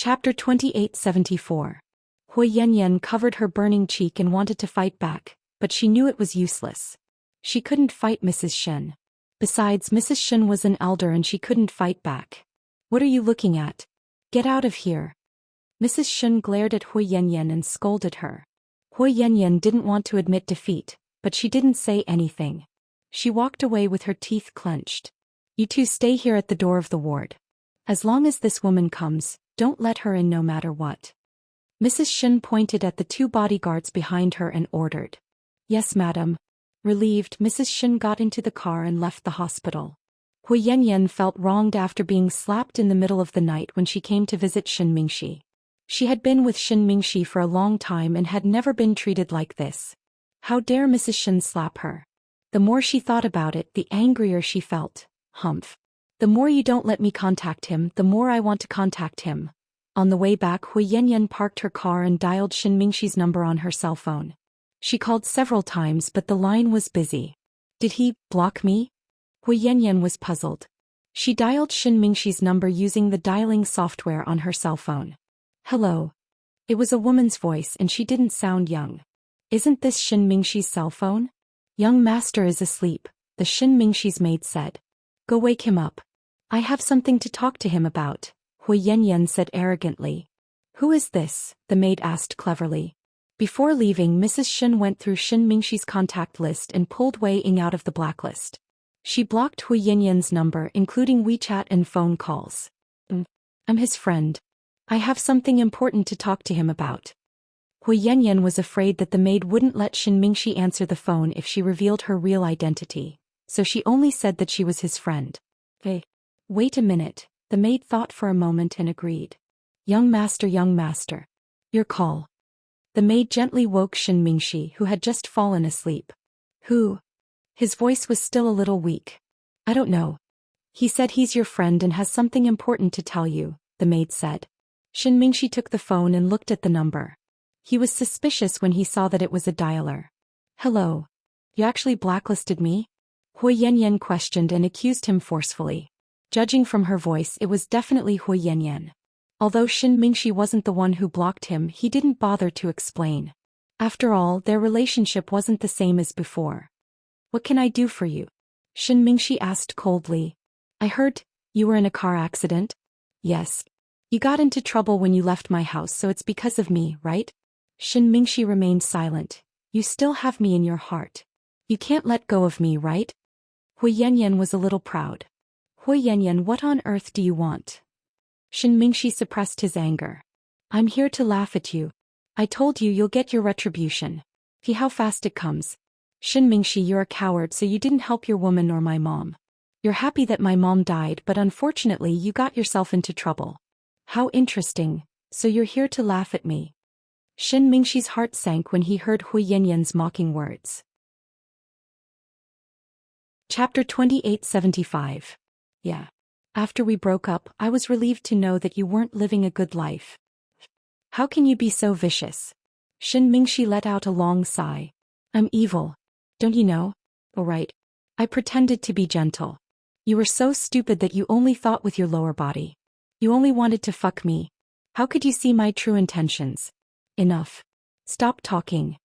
Chapter 2874. Hui Yanyan covered her burning cheek and wanted to fight back, but she knew it was useless. She couldn't fight Mrs. Shen. Besides, Mrs. Shen was an elder and she couldn't fight back. "What are you looking at? Get out of here." Mrs. Shen glared at Hui Yanyan and scolded her. Hui Yanyan didn't want to admit defeat, but she didn't say anything. She walked away with her teeth clenched. "You two stay here at the door of the ward. As long as this woman comes, don't let her in no matter what." Mrs. Shen pointed at the two bodyguards behind her and ordered. "Yes, madam." Relieved, Mrs. Shen got into the car and left the hospital. Hui Yanyan felt wronged after being slapped in the middle of the night when she came to visit Shin Mingxi. She had been with Shin Mingxi for a long time and had never been treated like this. How dare Mrs. Shen slap her? The more she thought about it, the angrier she felt. Humph. "The more you don't let me contact him, the more I want to contact him." On the way back, Hui Yanyan parked her car and dialed Shin Mingxi's number on her cell phone. She called several times but the line was busy. Did he block me? Hui Yanyan was puzzled. She dialed Shin Mingxi's number using the dialing software on her cell phone. "Hello." It was a woman's voice and she didn't sound young. "Isn't this Shin Mingxi's cell phone?" "Young master is asleep," the Shin Mingxi's maid said. "Go wake him up. I have something to talk to him about," Hui Yanyan said arrogantly. "Who is this?" the maid asked cleverly. Before leaving, Mrs. Shen went through Shin Mingxi's contact list and pulled Wei Ying out of the blacklist. She blocked Hui Yanyan's number, including WeChat and phone calls. "I'm his friend. I have something important to talk to him about." Hui Yanyan was afraid that the maid wouldn't let Shin Mingxi answer the phone if she revealed her real identity, so she only said that she was his friend. "Hey, wait a minute," the maid thought for a moment and agreed. Young master, your call." The maid gently woke Shin Mingxi, who had just fallen asleep. "Who?" His voice was still a little weak. "I don't know. He said he's your friend and has something important to tell you," the maid said. Shin Mingxi took the phone and looked at the number. He was suspicious when he saw that it was a dialer. "Hello. You actually blacklisted me?" Hui Yanyan questioned and accused him forcefully. Judging from her voice, it was definitely Hui Yanyan. Although Shin Mingxi wasn't the one who blocked him, he didn't bother to explain. After all, their relationship wasn't the same as before. "What can I do for you?" Shin Mingxi asked coldly. "I heard you were in a car accident?" "Yes. You got into trouble when you left my house, so it's because of me, right?" Shin Mingxi remained silent. "You still have me in your heart. You can't let go of me, right?" Hui Yanyan was a little proud. "Hui Yanyan, what on earth do you want?" Shin Mingxi suppressed his anger. "I'm here to laugh at you. I told you you'll get your retribution. See how fast it comes." "Shin Mingxi, you're a coward, so you didn't help your woman or my mom. You're happy that my mom died, but unfortunately you got yourself into trouble." "How interesting. So you're here to laugh at me." Shin Mingxi's heart sank when he heard Hui Yanyan's mocking words. Chapter 2875. "Yeah. After we broke up, I was relieved to know that you weren't living a good life." "How can you be so vicious?" Shin Mingxi let out a long sigh. "I'm evil. Don't you know?" "Oh right. I pretended to be gentle. You were so stupid that you only thought with your lower body. You only wanted to fuck me. How could you see my true intentions?" "Enough. Stop talking."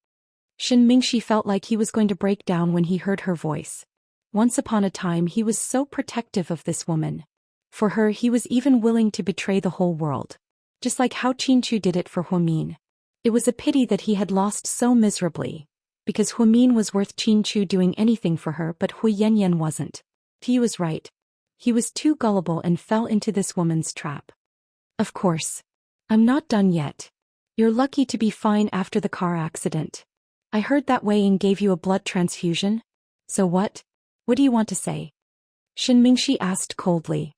Shin Mingxi felt like he was going to break down when he heard her voice. Once upon a time he was so protective of this woman. For her he was even willing to betray the whole world. Just like how Qinchu did it for Huamin. It was a pity that he had lost so miserably. Because Huamin was worth Qinchu doing anything for her, but Hui Yanyan wasn't. He was right. He was too gullible and fell into this woman's trap. "Of course. I'm not done yet. You're lucky to be fine after the car accident. I heard that Wei Ying gave you a blood transfusion. So what? What do you want to say?" Shin Mingxi asked coldly.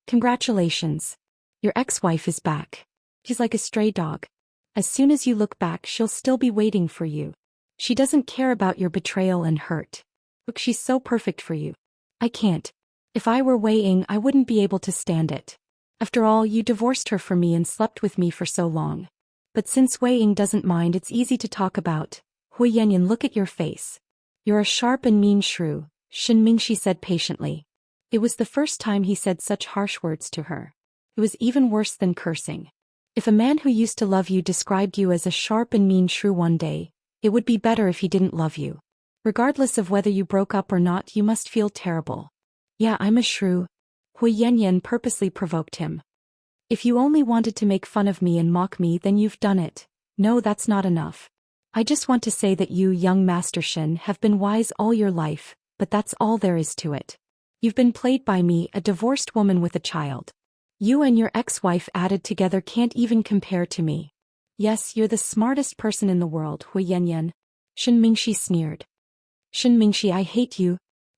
"Congratulations. Your ex-wife is back. She's like a stray dog. As soon as you look back, she'll still be waiting for you. She doesn't care about your betrayal and hurt. Look, she's so perfect for you. I can't. If I were Wei Ying, I wouldn't be able to stand it. After all, you divorced her for me and slept with me for so long. But since Wei Ying doesn't mind, it's easy to talk about. Hui Yanyan, look at your face. You're a sharp and mean shrew," Shin Mingxi said patiently. It was the first time he said such harsh words to her. It was even worse than cursing. If a man who used to love you described you as a sharp and mean shrew one day, it would be better if he didn't love you. Regardless of whether you broke up or not, you must feel terrible. Yeah, I'm a shrew. Hui Yanyan purposely provoked him. If you only wanted to make fun of me and mock me, then you've done it. No, that's not enough. I just want to say that you, young Master Shin, have been wise all your life, but that's all there is to it. You've been played by me, a divorced woman with a child. You and your ex-wife added together can't even compare to me. Yes, you're the smartest person in the world, Hui Yanyan. Shin Mingxi sneered. Shin Mingxi, I hate you.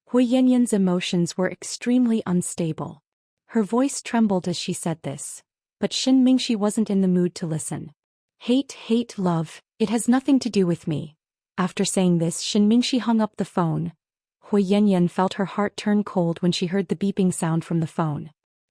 Hui Yanyan's emotions were extremely unstable. Her voice trembled as she said this. But Shin Mingxi wasn't in the mood to listen. Hate, love, it has nothing to do with me. After saying this, Shin Mingxi hung up the phone. Hui Yanyan felt her heart turn cold when she heard the beeping sound from the phone.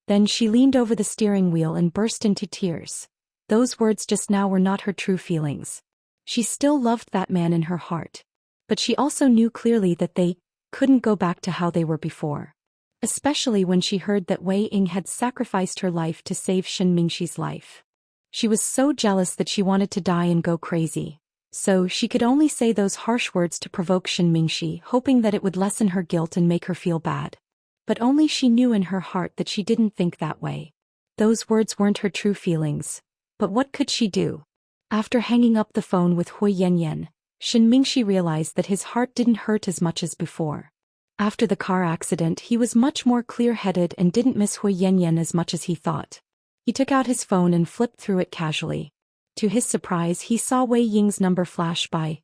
Then she leaned over the steering wheel and burst into tears. Those words just now were not her true feelings. She still loved that man in her heart. But she also knew clearly that they couldn't go back to how they were before. Especially when she heard that Wei Ying had sacrificed her life to save Shin Mingxi's life. She was so jealous that she wanted to die and go crazy. So she could only say those harsh words to provoke Shin Mingxi, hoping that it would lessen her guilt and make her feel bad. But only she knew in her heart that she didn't think that way. Those words weren't her true feelings. But what could she do? After hanging up the phone with Hui Yanyan, Shin Mingxi realized that his heart didn't hurt as much as before. After the car accident, he was much more clear-headed and didn't miss Hui Yanyan as much as he thought. He took out his phone and flipped through it casually. To his surprise, he saw Wei Ying's number flash by.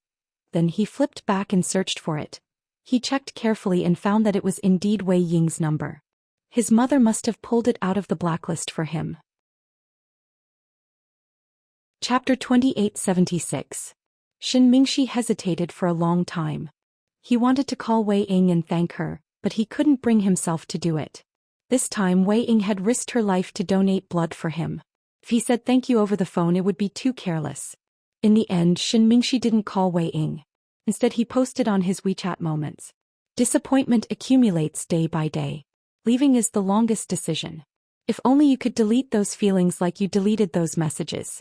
Then he flipped back and searched for it. He checked carefully and found that it was indeed Wei Ying's number. His mother must have pulled it out of the blacklist for him. Chapter 2876. Shin Mingxi hesitated for a long time. He wanted to call Wei Ying and thank her, but he couldn't bring himself to do it. This time Wei Ying had risked her life to donate blood for him. If he said thank you over the phone, it would be too careless. In the end, Shin Mingxi didn't call Wei Ying. Instead, he posted on his WeChat moments. Disappointment accumulates day by day. Leaving is the longest decision. If only you could delete those feelings like you deleted those messages.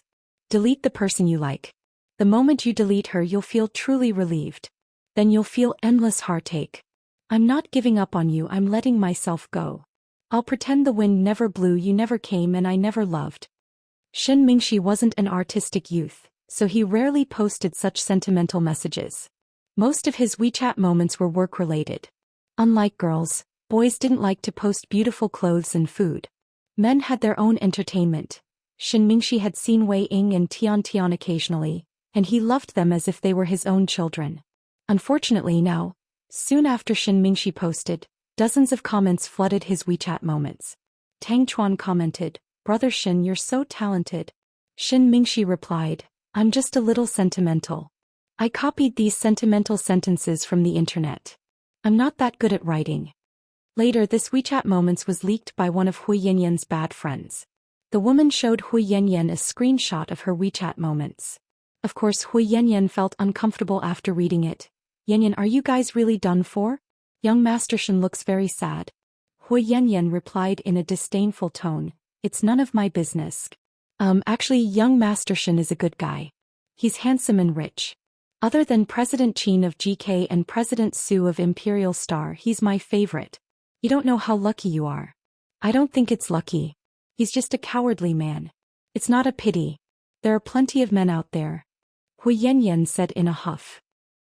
Delete the person you like. The moment you delete her, you'll feel truly relieved. Then you'll feel endless heartache. I'm not giving up on you, I'm letting myself go. I'll pretend the wind never blew, you never came, and I never loved. Shin Mingxi wasn't an artistic youth, so he rarely posted such sentimental messages. Most of his WeChat moments were work-related. Unlike girls, boys didn't like to post beautiful clothes and food. Men had their own entertainment. Shin Mingxi had seen Wei Ying and Tian occasionally, and he loved them as if they were his own children. Unfortunately now, soon after Shin Mingxi posted, dozens of comments flooded his WeChat moments. Tang Chuan commented, "Brother Shin, you're so talented." Shin Mingxi replied, "I'm just a little sentimental. I copied these sentimental sentences from the internet. I'm not that good at writing." Later, this WeChat moments was leaked by one of Hui Yanyan's bad friends. The woman showed Hui Yanyan a screenshot of her WeChat moments. Of course, Hui Yanyan felt uncomfortable after reading it. "Yanyan, are you guys really done for? Young Master Shin looks very sad." Hui Yanyan replied in a disdainful tone, "It's none of my business. Actually, young Master Shin is a good guy. He's handsome and rich. Other than President Qin of GK and President Su of Imperial Star, he's my favorite. You don't know how lucky you are." "I don't think it's lucky. He's just a cowardly man. It's not a pity. There are plenty of men out there." Hui Yanyan said in a huff.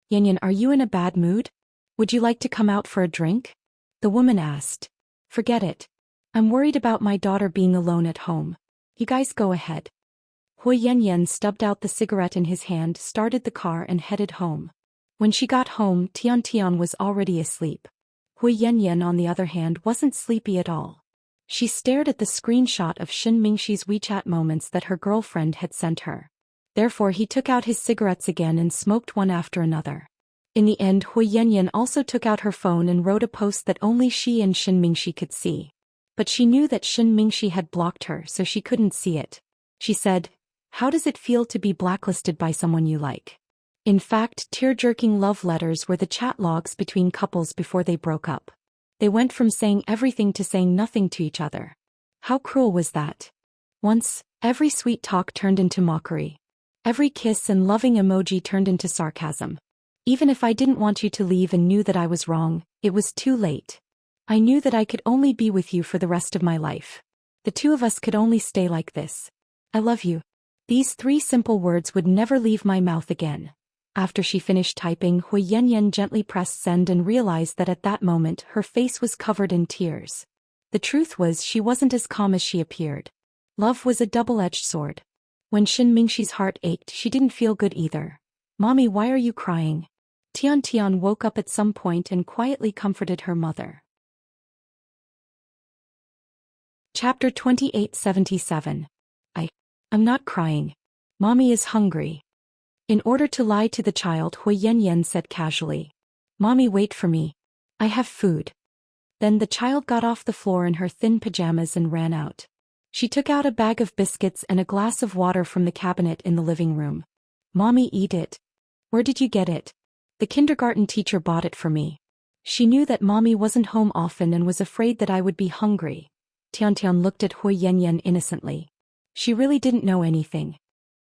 "Yanyan, are you in a bad mood? Would you like to come out for a drink?" The woman asked. "Forget it. I'm worried about my daughter being alone at home. You guys go ahead." Hui Yanyan stubbed out the cigarette in his hand, started the car and headed home. When she got home, Tian was already asleep. Hui Yanyan, on the other hand, wasn't sleepy at all. She stared at the screenshot of Shin Mingxi's WeChat moments that her girlfriend had sent her. Therefore he took out his cigarettes again and smoked one after another. In the end, Hui Yanyan also took out her phone and wrote a post that only she and Shin Mingxi could see. But she knew that Shin Mingxi had blocked her, so she couldn't see it. She said, "How does it feel to be blacklisted by someone you like?" In fact, tear-jerking love letters were the chat logs between couples before they broke up. They went from saying everything to saying nothing to each other. How cruel was that? Once, every sweet talk turned into mockery. Every kiss and loving emoji turned into sarcasm. Even if I didn't want you to leave and knew that I was wrong, it was too late. I knew that I could only be with you for the rest of my life. The two of us could only stay like this. I love you. These 3 simple words would never leave my mouth again. After she finished typing, Hui Yanyan gently pressed send and realized that at that moment her face was covered in tears. The truth was she wasn't as calm as she appeared. Love was a double-edged sword. When Shin Mingxi's heart ached, she didn't feel good either. Mommy, why are you crying? Tian Tian woke up at some point and quietly comforted her mother. Chapter 2877. I'm not crying. Mommy is hungry. In order to lie to the child, Hui Yanyan said casually. Mommy, wait for me. I have food. Then the child got off the floor in her thin pajamas and ran out. She took out a bag of biscuits and a glass of water from the cabinet in the living room. Mommy, eat it. Where did you get it? The kindergarten teacher bought it for me. She knew that Mommy wasn't home often and was afraid that I would be hungry. Tian looked at Hui Yanyan innocently. She really didn't know anything.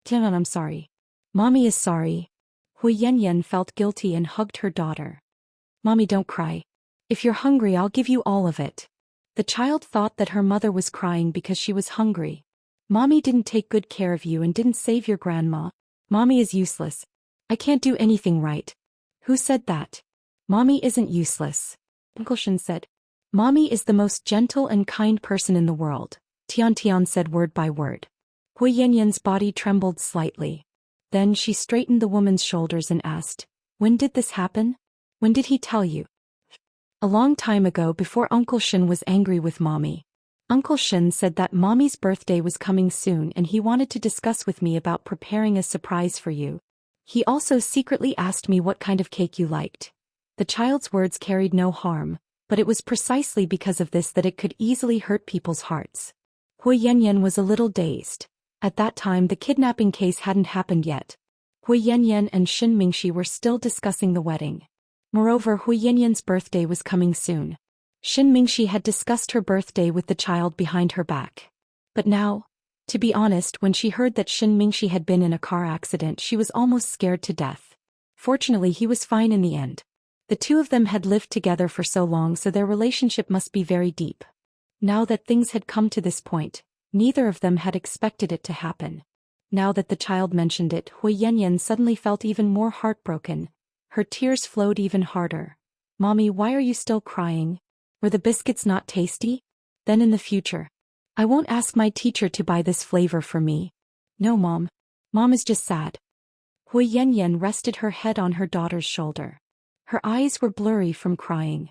Tian, I'm sorry. Mommy is sorry. Hui Yanyan felt guilty and hugged her daughter. Mommy, don't cry. If you're hungry, I'll give you all of it. The child thought that her mother was crying because she was hungry. Mommy didn't take good care of you and didn't save your grandma. Mommy is useless. I can't do anything right. Who said that? Mommy isn't useless. Uncle Shin said. Mommy is the most gentle and kind person in the world. Tian said word by word. Hui Yanyan's body trembled slightly. Then she straightened the woman's shoulders and asked, when did this happen? When did he tell you? A long time ago, before Uncle Shin was angry with Mommy. Uncle Shin said that Mommy's birthday was coming soon and he wanted to discuss with me about preparing a surprise for you. He also secretly asked me what kind of cake you liked. The child's words carried no harm, but it was precisely because of this that it could easily hurt people's hearts. Hui Yanyan was a little dazed. At that time the kidnapping case hadn't happened yet. Hui Yanyan and Shin Mingxi were still discussing the wedding. Moreover, Hui Yanyan's birthday was coming soon. Shin Mingxi had discussed her birthday with the child behind her back. But now, to be honest, when she heard that Shin Mingxi had been in a car accident, she was almost scared to death. Fortunately, he was fine in the end. The two of them had lived together for so long, so their relationship must be very deep. Now that things had come to this point, neither of them had expected it to happen. Now that the child mentioned it, Hui Yanyan suddenly felt even more heartbroken. Her tears flowed even harder. Mommy, why are you still crying? Were the biscuits not tasty? Then in the future, I won't ask my teacher to buy this flavor for me. No, Mom. Mom is just sad. Hui Yanyan rested her head on her daughter's shoulder. Her eyes were blurry from crying.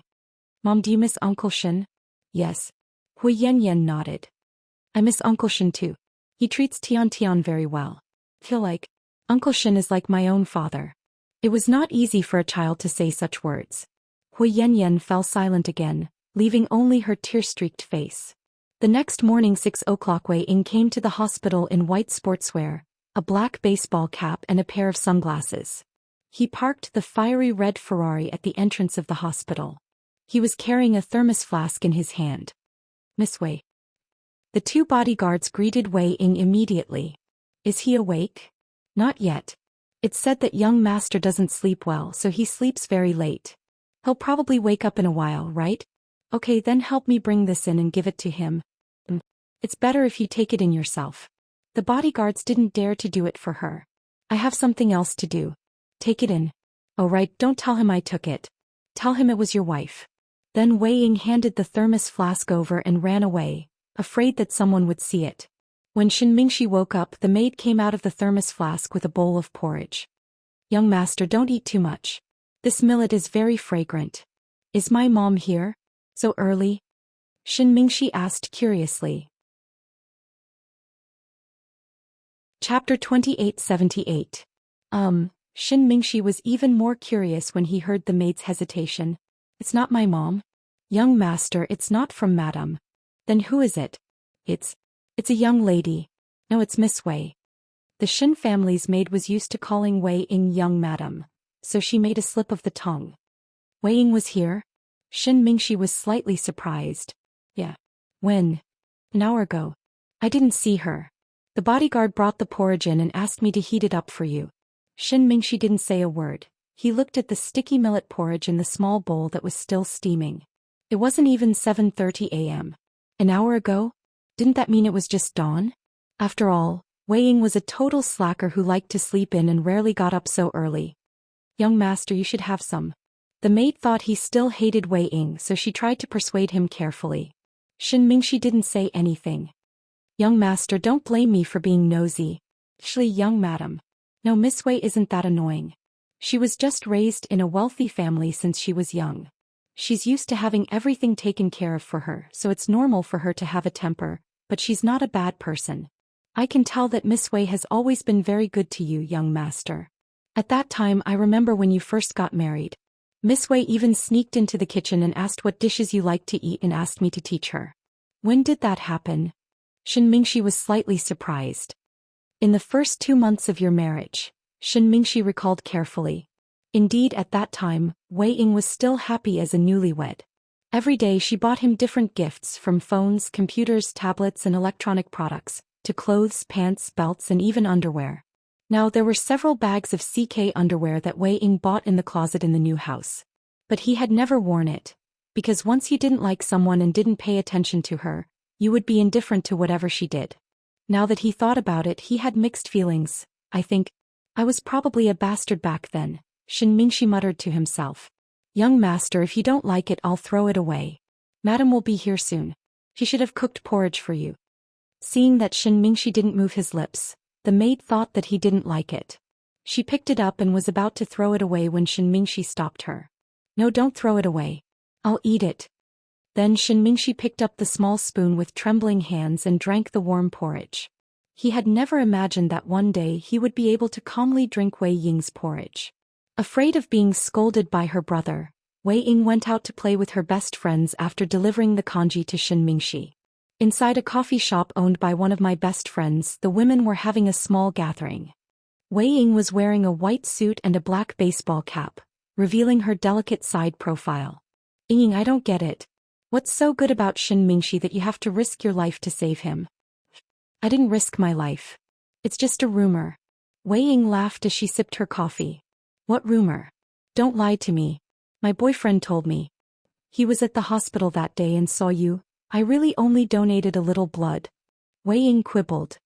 Mom, do you miss Uncle Shin? Yes. Hui Yanyan nodded. I miss Uncle Shin too. He treats Tian very well. Feel like Uncle Shin is like my own father. It was not easy for a child to say such words. Hui Yanyan fell silent again, leaving only her tear-streaked face. The next morning 6 o'clock, Wei Ying came to the hospital in white sportswear, a black baseball cap and a pair of sunglasses. He parked the fiery red Ferrari at the entrance of the hospital. He was carrying a thermos flask in his hand. Miss Wei. The two bodyguards greeted Wei Ying immediately. Is he awake? Not yet. It's said that young master doesn't sleep well, so he sleeps very late. He'll probably wake up in a while, right? Okay, then help me bring this in and give it to him. It's better if you take it in yourself. The bodyguards didn't dare to do it for her. I have something else to do. Take it in. Oh right, don't tell him I took it. Tell him it was your wife. Then Wei Ying handed the thermos flask over and ran away, afraid that someone would see it. When Shin Mingxi woke up, the maid came out of the thermos flask with a bowl of porridge. Young master, don't eat too much. This millet is very fragrant. Is my mom here? So early? Shin Mingxi asked curiously. Chapter 2878. Shin Mingxi was even more curious when he heard the maid's hesitation. It's not my mom. Young master, it's not from madam. Then who is it? It's a young lady. No, it's Miss Wei. The Shin family's maid was used to calling Wei Ying young madam, so she made a slip of the tongue. Wei Ying was here? Shin Mingxi was slightly surprised. Yeah. When? An hour ago. I didn't see her. The bodyguard brought the porridge in and asked me to heat it up for you. Shin Mingxi didn't say a word. He looked at the sticky millet porridge in the small bowl that was still steaming. It wasn't even 7:30 a.m. An hour ago? Didn't that mean it was just dawn? After all, Wei Ying was a total slacker who liked to sleep in and rarely got up so early. Young master, you should have some. The maid thought he still hated Wei Ying, so she tried to persuade him carefully. Shin Mingxi didn't say anything. Young master, don't blame me for being nosy. Actually, young madam. No, Miss Wei isn't that annoying. She was just raised in a wealthy family since she was young. She's used to having everything taken care of for her, so it's normal for her to have a temper, but she's not a bad person. I can tell that Miss Wei has always been very good to you, young master. At that time, I remember when you first got married. Miss Wei even sneaked into the kitchen and asked what dishes you liked to eat and asked me to teach her. When did that happen? Shin Mingxi was slightly surprised. In the first 2 months of your marriage, Shin Mingxi recalled carefully. Indeed, at that time, Wei Ying was still happy as a newlywed. Every day she bought him different gifts, from phones, computers, tablets and electronic products, to clothes, pants, belts and even underwear. Now there were several bags of CK underwear that Wei Ying bought in the closet in the new house. But he had never worn it, because once you didn't like someone and didn't pay attention to her, you would be indifferent to whatever she did. Now that he thought about it, he had mixed feelings. I think I was probably a bastard back then, Shin Mingxi muttered to himself. Young master, if you don't like it, I'll throw it away. Madam will be here soon. She should have cooked porridge for you. Seeing that Shin Mingxi didn't move his lips, the maid thought that he didn't like it. She picked it up and was about to throw it away when Shin Mingxi stopped her. No, don't throw it away. I'll eat it. Then Shin Mingxi picked up the small spoon with trembling hands and drank the warm porridge. He had never imagined that one day he would be able to calmly drink Wei Ying's porridge. Afraid of being scolded by her brother, Wei Ying went out to play with her best friends after delivering the kanji to Shin Mingxi. Inside a coffee shop owned by one of my best friends, the women were having a small gathering. Wei Ying was wearing a white suit and a black baseball cap, revealing her delicate side profile. Ying, I don't get it. What's so good about Shin Mingxi that you have to risk your life to save him? I didn't risk my life. It's just a rumor. Wei Ying laughed as she sipped her coffee. What rumor? Don't lie to me. My boyfriend told me. He was at the hospital that day and saw you. I really only donated a little blood. Wei Ying quibbled.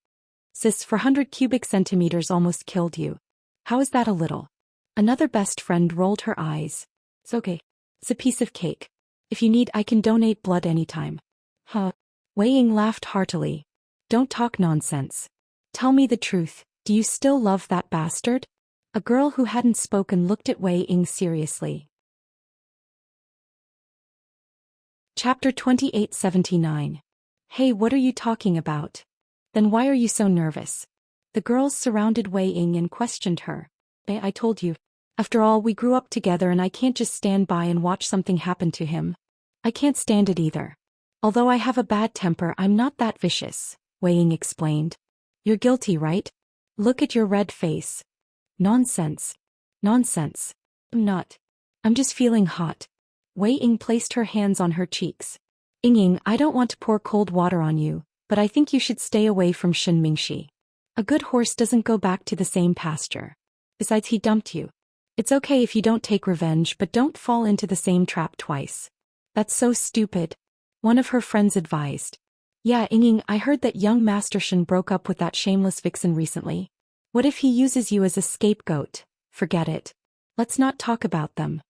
Sis, 400 cubic centimeters almost killed you. How is that a little? Another best friend rolled her eyes. It's okay. It's a piece of cake. If you need, I can donate blood anytime. Huh? Wei Ying laughed heartily. Don't talk nonsense. Tell me the truth, do you still love that bastard? A girl who hadn't spoken looked at Wei Ying seriously. Chapter 2879. Hey, what are you talking about? Then why are you so nervous? The girls surrounded Wei Ying and questioned her. I told you. After all, we grew up together and I can't just stand by and watch something happen to him. I can't stand it either. Although I have a bad temper, I'm not that vicious, Wei Ying explained. You're guilty, right? Look at your red face. Nonsense. Nonsense. I'm not. I'm just feeling hot. Wei Ying placed her hands on her cheeks. Ying, I don't want to pour cold water on you, but I think you should stay away from Shin Mingxi. A good horse doesn't go back to the same pasture. Besides, he dumped you. It's okay if you don't take revenge, but don't fall into the same trap twice. That's so stupid. One of her friends advised. Yeah, Ying, I heard that young Master Shin broke up with that shameless vixen recently. What if he uses you as a scapegoat? Forget it. Let's not talk about them.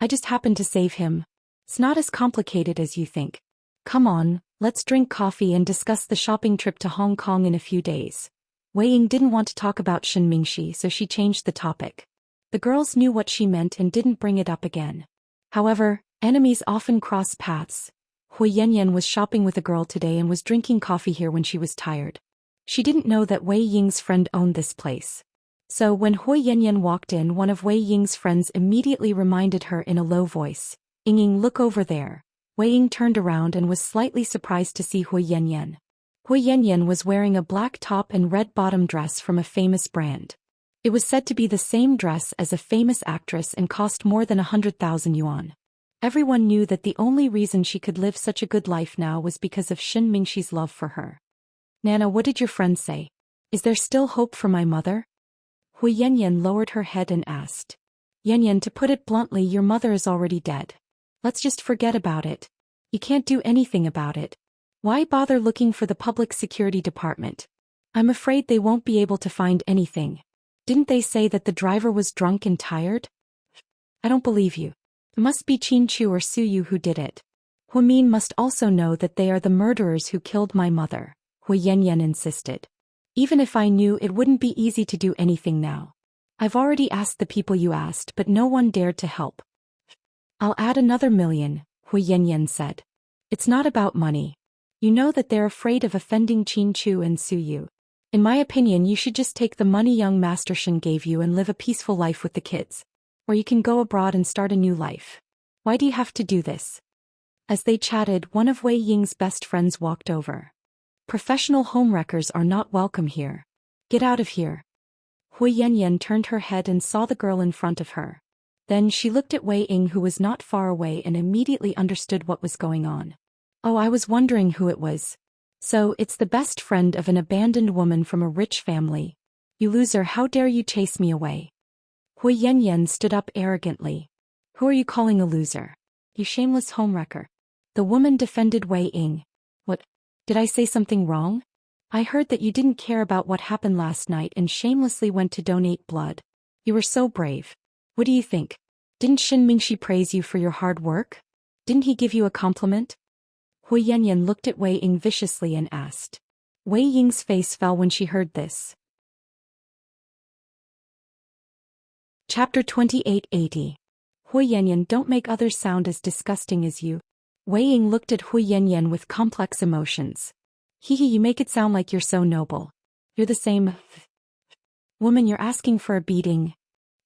I just happened to save him. It's not as complicated as you think. Come on, let's drink coffee and discuss the shopping trip to Hong Kong in a few days. Wei Ying didn't want to talk about Shin Mingxi, so she changed the topic. The girls knew what she meant and didn't bring it up again. However, enemies often cross paths. Hui Yanyan was shopping with a girl today and was drinking coffee here when she was tired. She didn't know that Wei Ying's friend owned this place. So when Hui Yanyan walked in, one of Wei Ying's friends immediately reminded her in a low voice, Ying, look over there. Wei Ying turned around and was slightly surprised to see Hui Yanyan. Hui Yanyan was wearing a black top and red bottom dress from a famous brand. It was said to be the same dress as a famous actress and cost more than 100,000 yuan. Everyone knew that the only reason she could live such a good life now was because of Shin Mingxi's love for her. Nana, what did your friend say? Is there still hope for my mother? Hui Yanyan lowered her head and asked. Yanyan, to put it bluntly, your mother is already dead. Let's just forget about it. You can't do anything about it. Why bother looking for the public security department? I'm afraid they won't be able to find anything. Didn't they say that the driver was drunk and tired? I don't believe you. It must be Chin Chu or Su Yu who did it. Hu Min must also know that they are the murderers who killed my mother, Hui Yanyan insisted. Even if I knew, it wouldn't be easy to do anything now. I've already asked the people you asked, but no one dared to help. I'll add another 1,000,000, Hui Yanyan said. It's not about money. You know that they're afraid of offending Chin Chu and Su Yu. In my opinion, you should just take the money young Master Shen gave you and live a peaceful life with the kids. Or you can go abroad and start a new life. Why do you have to do this? As they chatted, one of Wei Ying's best friends walked over. Professional homewreckers are not welcome here. Get out of here. Hui Yanyan turned her head and saw the girl in front of her. Then she looked at Wei Ying, who was not far away, and immediately understood what was going on. Oh, I was wondering who it was. So, it's the best friend of an abandoned woman from a rich family. You loser, how dare you chase me away? Hui Yanyan stood up arrogantly. Who are you calling a loser? You shameless homewrecker. The woman defended Wei Ying. What? Did I say something wrong? I heard that you didn't care about what happened last night and shamelessly went to donate blood. You were so brave. What do you think? Didn't Shin Mingxi praise you for your hard work? Didn't he give you a compliment? Hui Yanyan looked at Wei Ying viciously and asked. Wei Ying's face fell when she heard this. Chapter 2880. Hui Yanyan, don't make others sound as disgusting as you. Wei Ying looked at Hui Yanyan with complex emotions. Hee, you make it sound like you're so noble. You're the same woman, you're asking for a beating.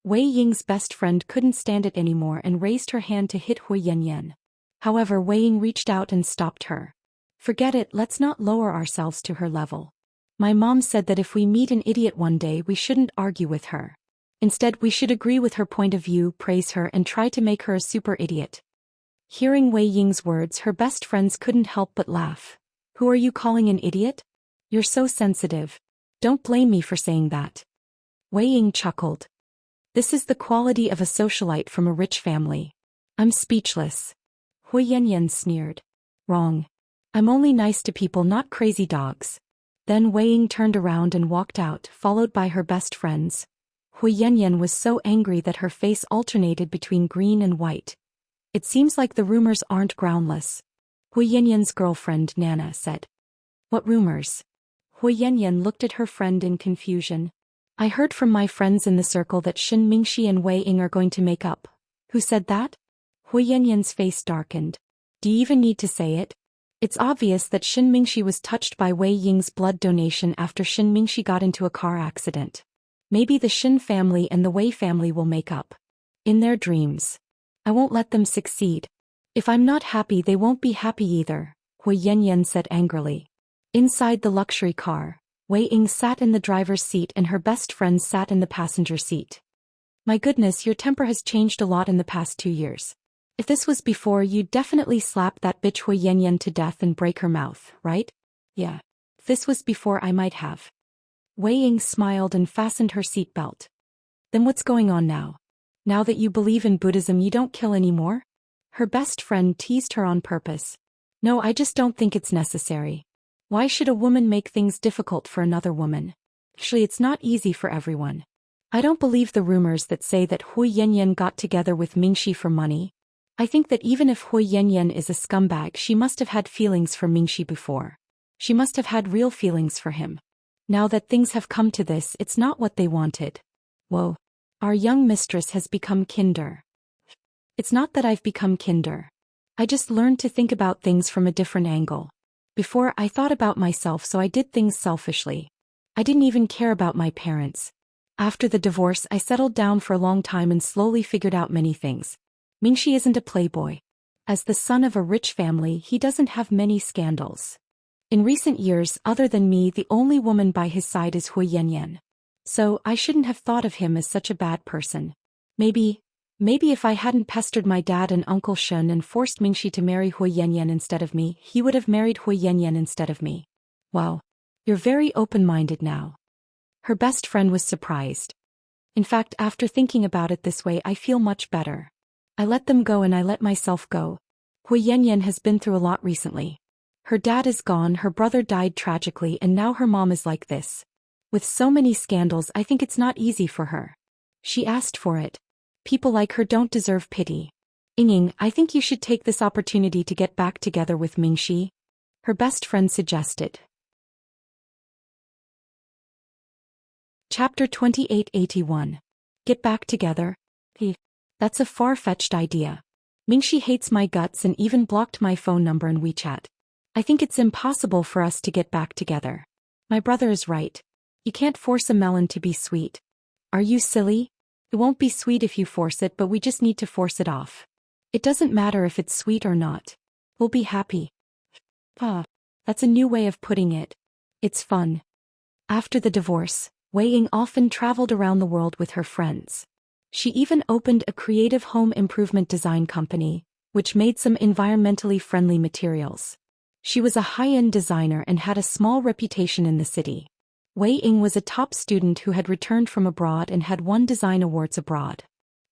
Wei Ying's best friend couldn't stand it anymore and raised her hand to hit Hui Yanyan. However, Wei Ying reached out and stopped her. Forget it, let's not lower ourselves to her level. My mom said that if we meet an idiot one day, we shouldn't argue with her. Instead, we should agree with her point of view, praise her, and try to make her a super idiot. Hearing Wei Ying's words, her best friends couldn't help but laugh. Who are you calling an idiot? You're so sensitive. Don't blame me for saying that. Wei Ying chuckled. This is the quality of a socialite from a rich family. I'm speechless. Hui Yanyan sneered. Wrong. I'm only nice to people, not crazy dogs. Then Wei Ying turned around and walked out, followed by her best friends. Hui Yanyan was so angry that her face alternated between green and white. It seems like the rumors aren't groundless. Hui Yanyan's girlfriend Nana said. What rumors? Hui Yanyan looked at her friend in confusion. I heard from my friends in the circle that Shin Mingxi and Wei Ying are going to make up. Who said that? Hui Yanyan's face darkened. Do you even need to say it? It's obvious that Shin Mingxi was touched by Wei Ying's blood donation after Shin Mingxi got into a car accident. Maybe the Shin family and the Wei family will make up. In their dreams. I won't let them succeed. If I'm not happy, they won't be happy either, Hui Yanyan said angrily. Inside the luxury car, Wei Ying sat in the driver's seat and her best friend sat in the passenger seat. My goodness, your temper has changed a lot in the past 2 years. If this was before, you'd definitely slap that bitch Hui Yanyan to death and break her mouth, right? Yeah. If this was before, I might have. Wei Ying smiled and fastened her seatbelt. Then what's going on now? Now that you believe in Buddhism, you don't kill anymore? Her best friend teased her on purpose. No, I just don't think it's necessary. Why should a woman make things difficult for another woman? Actually, it's not easy for everyone. I don't believe the rumors that say that Hui Yanyan got together with Mingxi for money. I think that even if Hui Yanyan is a scumbag, she must have had feelings for Mingxi before. She must have had real feelings for him. Now that things have come to this, it's not what they wanted. Whoa. Our young mistress has become kinder. It's not that I've become kinder. I just learned to think about things from a different angle. Before, I thought about myself, so I did things selfishly. I didn't even care about my parents. After the divorce, I settled down for a long time and slowly figured out many things. Mingxi isn't a playboy. As the son of a rich family, he doesn't have many scandals. In recent years, other than me, the only woman by his side is Hui Yanyan. So, I shouldn't have thought of him as such a bad person. Maybe if I hadn't pestered my dad and Uncle Shen and forced Mingxi to marry Hui Yanyan instead of me, he would have married Hui Yanyan instead of me. Wow. You're very open-minded now. Her best friend was surprised. In fact, after thinking about it this way, I feel much better. I let them go and I let myself go. Hui Yanyan has been through a lot recently. Her dad is gone, her brother died tragically, and now her mom is like this. With so many scandals, I think it's not easy for her. She asked for it. People like her don't deserve pity. Ying, I think you should take this opportunity to get back together with Mingxi. Her best friend suggested. Chapter 2881. Get back together? That's a far-fetched idea. Mingxi hates my guts and even blocked my phone number in WeChat. I think it's impossible for us to get back together. My brother is right. You can't force a melon to be sweet. Are you silly? It won't be sweet if you force it, but we just need to force it off. It doesn't matter if it's sweet or not. We'll be happy. That's a new way of putting it. It's fun. After the divorce, Wei Ying often traveled around the world with her friends. She even opened a creative home improvement design company, which made some environmentally friendly materials. She was a high-end designer and had a small reputation in the city. Wei Ying was a top student who had returned from abroad and had won design awards abroad.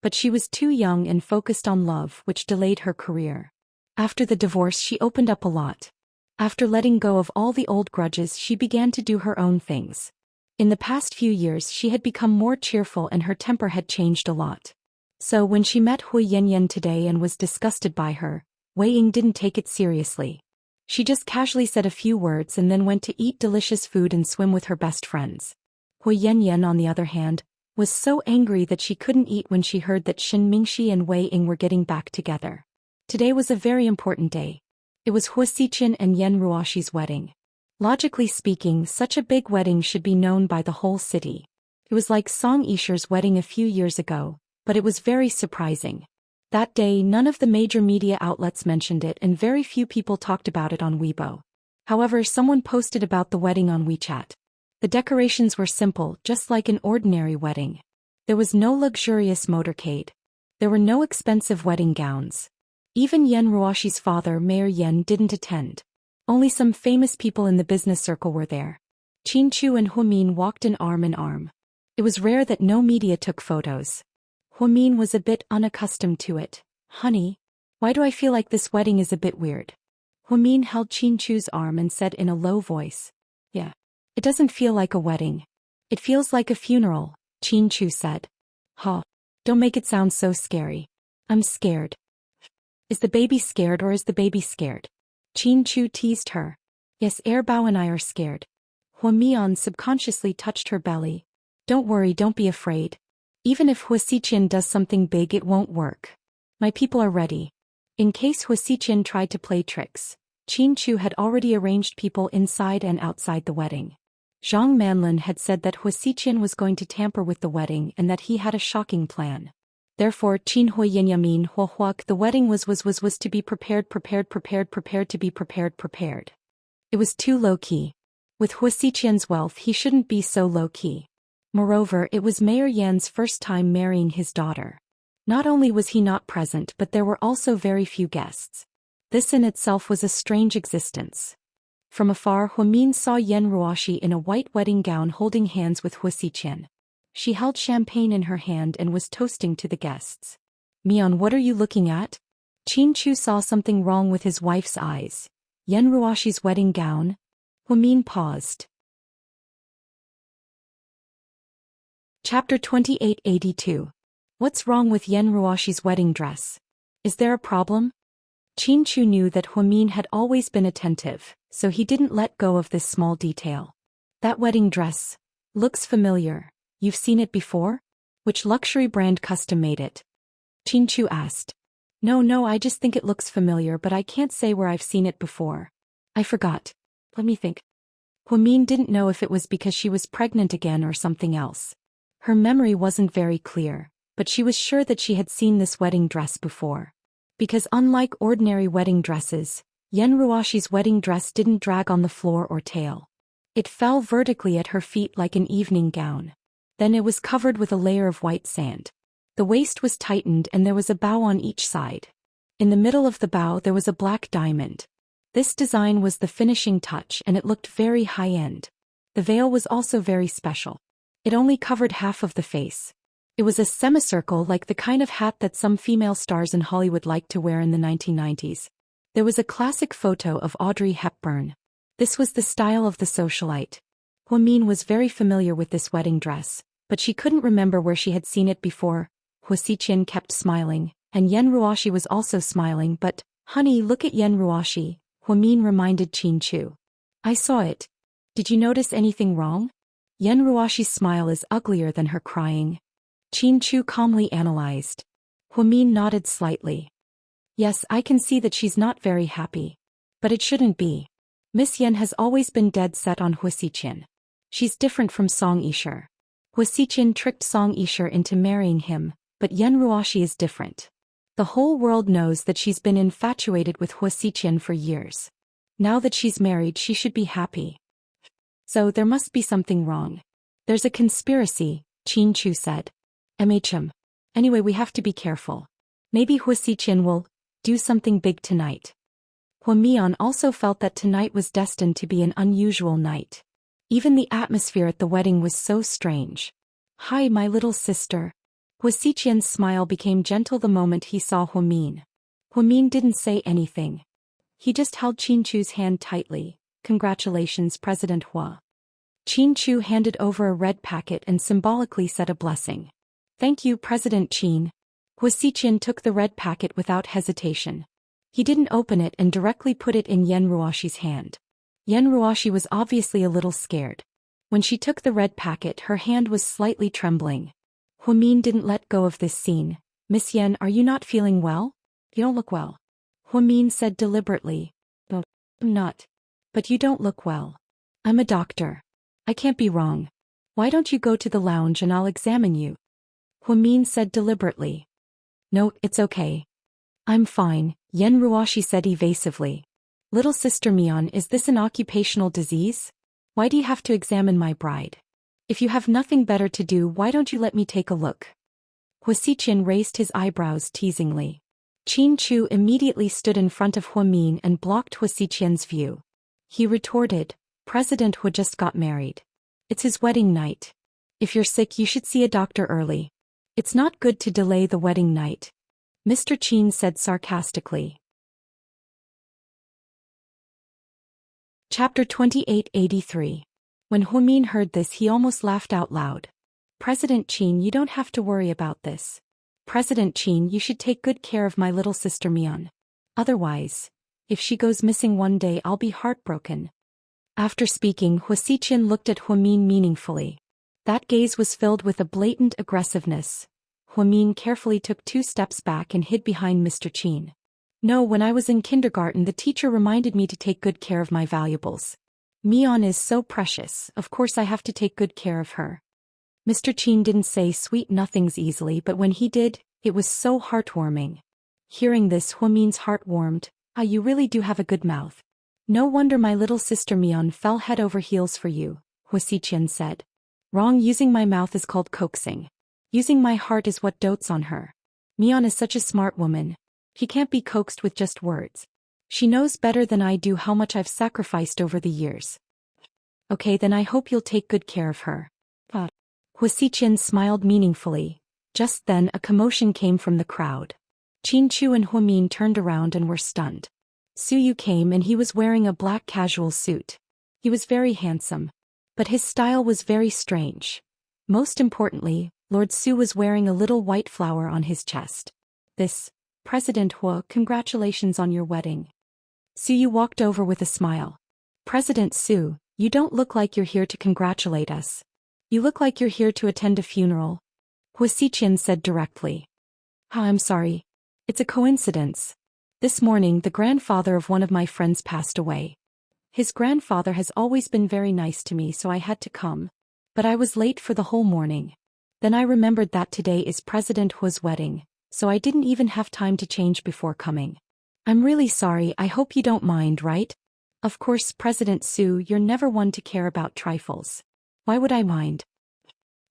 But she was too young and focused on love, which delayed her career. After the divorce, she opened up a lot. After letting go of all the old grudges, she began to do her own things. In the past few years, she had become more cheerful and her temper had changed a lot. So when she met Hui Yanyan today and was disgusted by her, Wei Ying didn't take it seriously. She just casually said a few words and then went to eat delicious food and swim with her best friends. Hui Yanyan, on the other hand, was so angry that she couldn't eat when she heard that Shen Mingxi and Wei Ying were getting back together. Today was a very important day. It was Hu Xiqian and Yan Ruoxi's wedding. Logically speaking, such a big wedding should be known by the whole city. It was like Song Yisher's wedding a few years ago, but it was very surprising. That day, none of the major media outlets mentioned it and very few people talked about it on Weibo. However, someone posted about the wedding on WeChat. The decorations were simple, just like an ordinary wedding. There was no luxurious motorcade. There were no expensive wedding gowns. Even Yan Ruoxi's father, Mayor Yan, didn't attend. Only some famous people in the business circle were there. Qin Chu and Huamin walked in arm. It was rare that no media took photos. Huamin was a bit unaccustomed to it. Honey, why do I feel like this wedding is a bit weird? Huamin held Qin Chu's arm and said in a low voice. Yeah. It doesn't feel like a wedding. It feels like a funeral, Qin Chu said. Don't make it sound so scary. I'm scared. Is the baby scared or is the baby scared? Qin Chu teased her. Yes, Bao and I are scared. Hua Mian subconsciously touched her belly. Don't worry, don't be afraid. Even if Hu Xiqian does something big, it won't work. My people are ready. In case Hu Xiqian tried to play tricks, Qin Chu had already arranged people inside and outside the wedding. Zhang Manlin had said that Hu Xiqian was going to tamper with the wedding and that he had a shocking plan. Therefore, Qin Hui Yanyamin Hua Huak, the wedding was to be prepared to be prepared. It was too low-key. With Hu Xiqian's wealth, he shouldn't be so low-key. Moreover, it was Mayor Yan's first time marrying his daughter. Not only was he not present, but there were also very few guests. This in itself was a strange existence. From afar, Huamin saw Yan Ruoxi in a white wedding gown holding hands with Hu Xiqian. She held champagne in her hand and was toasting to the guests. Mian, what are you looking at? Qin Chu saw something wrong with his wife's eyes. Yan Ruoxi's wedding gown? Huamin paused. Chapter 2882. What's wrong with Yan Ruoxi's wedding dress? Is there a problem? Qin Chu knew that Huamin had always been attentive, so he didn't let go of this small detail. That wedding dress looks familiar. You've seen it before? Which luxury brand custom made it? Qin Chu asked. No, I just think it looks familiar, but I can't say where I've seen it before. I forgot. Let me think. Huamin didn't know if it was because she was pregnant again or something else. Her memory wasn't very clear, but she was sure that she had seen this wedding dress before. Because unlike ordinary wedding dresses, Yan Ruoxi's wedding dress didn't drag on the floor or tail. It fell vertically at her feet like an evening gown. Then it was covered with a layer of white sand. The waist was tightened and there was a bow on each side. In the middle of the bow there was a black diamond. This design was the finishing touch and it looked very high-end. The veil was also very special. It only covered half of the face. It was a semicircle like the kind of hat that some female stars in Hollywood liked to wear in the 1990s. There was a classic photo of Audrey Hepburn. This was the style of the socialite. Huamin was very familiar with this wedding dress, but she couldn't remember where she had seen it before. Hua Xiqian kept smiling, and Yen Ruoshi was also smiling, but, honey, look at Yen Ruoshi, Huamin reminded Qin Chu. I saw it. Did you notice anything wrong? Yen Ruoshi's smile is uglier than her crying. Qin Chu calmly analyzed. Huamin nodded slightly. Yes, I can see that she's not very happy. But it shouldn't be. Miss Yen has always been dead set on Hua Xiqian. She's different from Song Yisher. Hua Xiqian tricked Song Yisher into marrying him, but Yen Ruoshi is different. The whole world knows that she's been infatuated with Hua Xiqian for years. Now that she's married, she should be happy. So there must be something wrong. There's a conspiracy, Qin Chu said. Anyway, we have to be careful. Maybe Hua Xiqian will do something big tonight. Hua Mian also felt that tonight was destined to be an unusual night. Even the atmosphere at the wedding was so strange. Hi, my little sister. Hua Xiqian's smile became gentle the moment he saw Huamin. Huamin didn't say anything. He just held Qin Chu's hand tightly. Congratulations, President Hua. Qin Chu handed over a red packet and symbolically said a blessing. Thank you, President Qin. Hua Xiqian took the red packet without hesitation. He didn't open it and directly put it in Yen Ruoshi's hand. Yen Ruoshi was obviously a little scared. When she took the red packet, her hand was slightly trembling. Huamin didn't let go of this scene. Miss Yen, are you not feeling well? You don't look well. Huamin said deliberately. I'm not. But you don't look well. I'm a doctor. I can't be wrong. Why don't you go to the lounge and I'll examine you? Huamin said deliberately. No, it's okay. I'm fine, Yen Ruoshi said evasively. Little sister Mian, is this an occupational disease? Why do you have to examine my bride? If you have nothing better to do, why don't you let me take a look? Hua Xiqian raised his eyebrows teasingly. Qin Chu immediately stood in front of Huamin and blocked Hua Xiqian's view. He retorted, President Hua just got married. It's his wedding night. If you're sick, you should see a doctor early. It's not good to delay the wedding night. Mr. Qin said sarcastically. Chapter 2883. When Huamin heard this, he almost laughed out loud. President Qin, you don't have to worry about this. President Qin, you should take good care of my little sister Mian. Otherwise, if she goes missing one day, I'll be heartbroken. After speaking, Hua Xiqian looked at Huamin meaningfully. That gaze was filled with a blatant aggressiveness. Huamin carefully took 2 steps back and hid behind Mr. Qin. No, when I was in kindergarten, the teacher reminded me to take good care of my valuables. Mian is so precious, of course I have to take good care of her. Mr. Qin didn't say sweet nothings easily, but when he did, it was so heartwarming. Hearing this, Huamin's heart warmed. Ah, you really do have a good mouth. No wonder my little sister Mian fell head over heels for you, Hua Xiqian said. Wrong, using my mouth is called coaxing. Using my heart is what dotes on her. Mian is such a smart woman. She can't be coaxed with just words. She knows better than I do how much I've sacrificed over the years. Okay, then I hope you'll take good care of her. Hua Xiqian smiled meaningfully. Just then a commotion came from the crowd. Qin Chu and Huamin turned around and were stunned. Su Yu came and he was wearing a black casual suit. He was very handsome. But his style was very strange. Most importantly, Lord Su was wearing a little white flower on his chest. President Hua, congratulations on your wedding. Su Yu walked over with a smile. President Su, you don't look like you're here to congratulate us. You look like you're here to attend a funeral. Hua Xiqian said directly. I'm sorry. It's a coincidence. This morning, the grandfather of one of my friends passed away. His grandfather has always been very nice to me, so I had to come. But I was late for the whole morning. Then I remembered that today is President Hua's wedding, so I didn't even have time to change before coming. I'm really sorry, I hope you don't mind, right? Of course, President Su, you're never one to care about trifles. Why would I mind?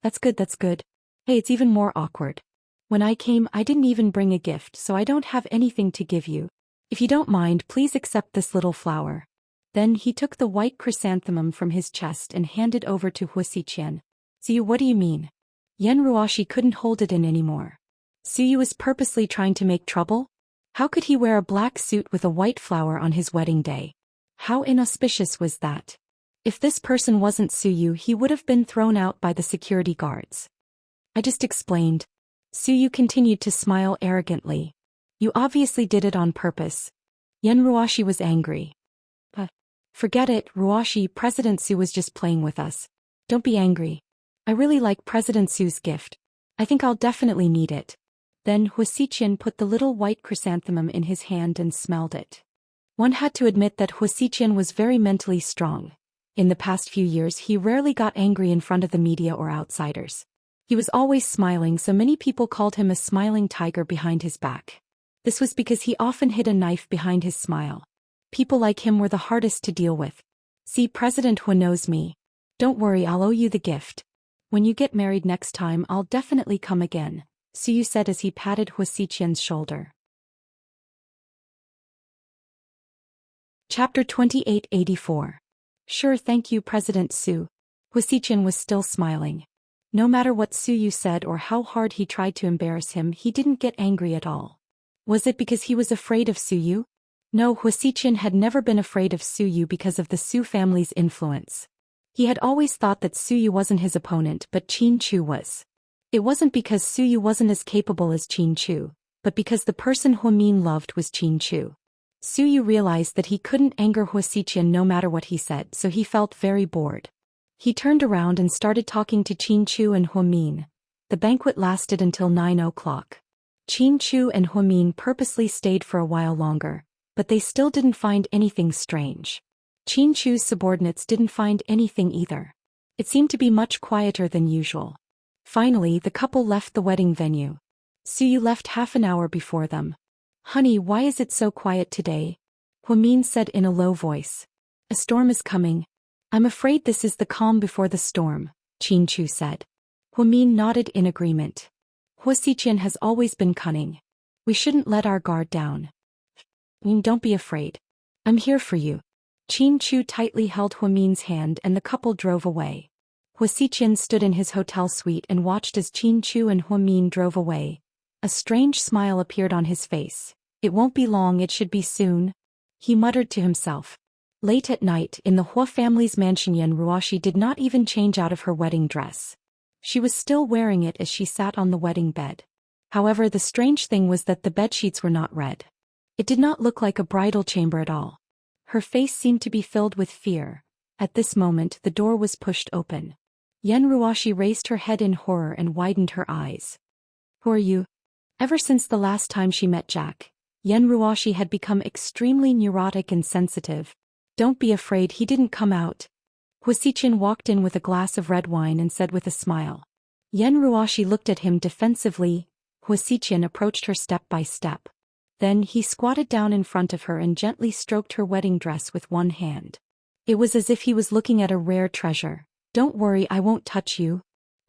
That's good, that's good. Hey, it's even more awkward. When I came, I didn't even bring a gift, so I don't have anything to give you. If you don't mind, please accept this little flower. Then he took the white chrysanthemum from his chest and handed over to Huasiqian. Suyu, what do you mean? Yen Ruoshi couldn't hold it in anymore. Suyu was purposely trying to make trouble? How could he wear a black suit with a white flower on his wedding day? How inauspicious was that? If this person wasn't Suyu, he would have been thrown out by the security guards. I just explained. Suyu continued to smile arrogantly. You obviously did it on purpose. Yen Ruoshi was angry. Forget it, Ruoshi, President Su was just playing with us. Don't be angry. I really like President Su's gift. I think I'll definitely need it. Then Huasiqian put the little white chrysanthemum in his hand and smelled it. One had to admit that Huasiqian was very mentally strong. In the past few years he rarely got angry in front of the media or outsiders. He was always smiling, so many people called him a smiling tiger behind his back. This was because he often hid a knife behind his smile. People like him were the hardest to deal with. See, President Hu knows me. Don't worry, I'll owe you the gift. When you get married next time, I'll definitely come again, Suyu said as he patted Huasiqian's shoulder. Chapter 2884. Sure, thank you, President Su. Huasiqian was still smiling. No matter what Suyu said or how hard he tried to embarrass him, he didn't get angry at all. Was it because he was afraid of Suyu? No, Huasiqian had never been afraid of Suyu because of the Su family's influence. He had always thought that Suyu wasn't his opponent, but Qin Chu was. It wasn't because Suyu wasn't as capable as Qin Chu, but because the person Huamin loved was Qin Chu. Suyu realized that he couldn't anger Huasiqian no matter what he said, so he felt very bored. He turned around and started talking to Qin Chu and Huamin. The banquet lasted until 9 o'clock. Qin Chu and Huamin purposely stayed for a while longer, but they still didn't find anything strange. Qin Chu's subordinates didn't find anything either. It seemed to be much quieter than usual. Finally, the couple left the wedding venue. Suyu left half an hour before them. Honey, why is it so quiet today? Huamin said in a low voice. A storm is coming. I'm afraid this is the calm before the storm, Qin Chu said. Huamin nodded in agreement. Huasiqian has always been cunning. We shouldn't let our guard down. Don't be afraid. I'm here for you. Qin Chu tightly held Huamin's hand and the couple drove away. Huasiqian stood in his hotel suite and watched as Qin Chu and Huamin drove away. A strange smile appeared on his face. It won't be long, it should be soon, he muttered to himself. Late at night, in the Hua family's mansion, Yen Ruoshi did not even change out of her wedding dress. She was still wearing it as she sat on the wedding bed. However, the strange thing was that the bedsheets were not red. It did not look like a bridal chamber at all. Her face seemed to be filled with fear. At this moment, the door was pushed open. Yen Ruoshi raised her head in horror and widened her eyes. Who are you? Ever since the last time she met Jack, Yen Ruoshi had become extremely neurotic and sensitive. Don't be afraid, he didn't come out. Huasiqian walked in with a glass of red wine and said with a smile. Yen Ruoshi looked at him defensively. Huasiqian approached her step by step. Then he squatted down in front of her and gently stroked her wedding dress with one hand. It was as if he was looking at a rare treasure. Don't worry, I won't touch you,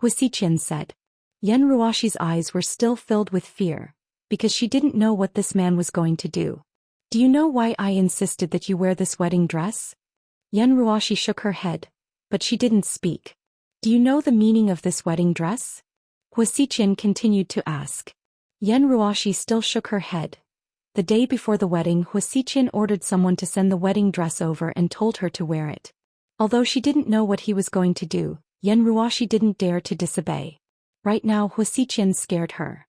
Huasiqian said. Yen Ruoshi's eyes were still filled with fear, because she didn't know what this man was going to do. Do you know why I insisted that you wear this wedding dress? Yen Ruoshi shook her head, but she didn't speak. Do you know the meaning of this wedding dress? Huasiqian continued to ask. Yen Ruoshi still shook her head. The day before the wedding, Huasiqian ordered someone to send the wedding dress over and told her to wear it. Although she didn't know what he was going to do, Yen Ruoshi didn't dare to disobey. Right now, Huasiqian scared her.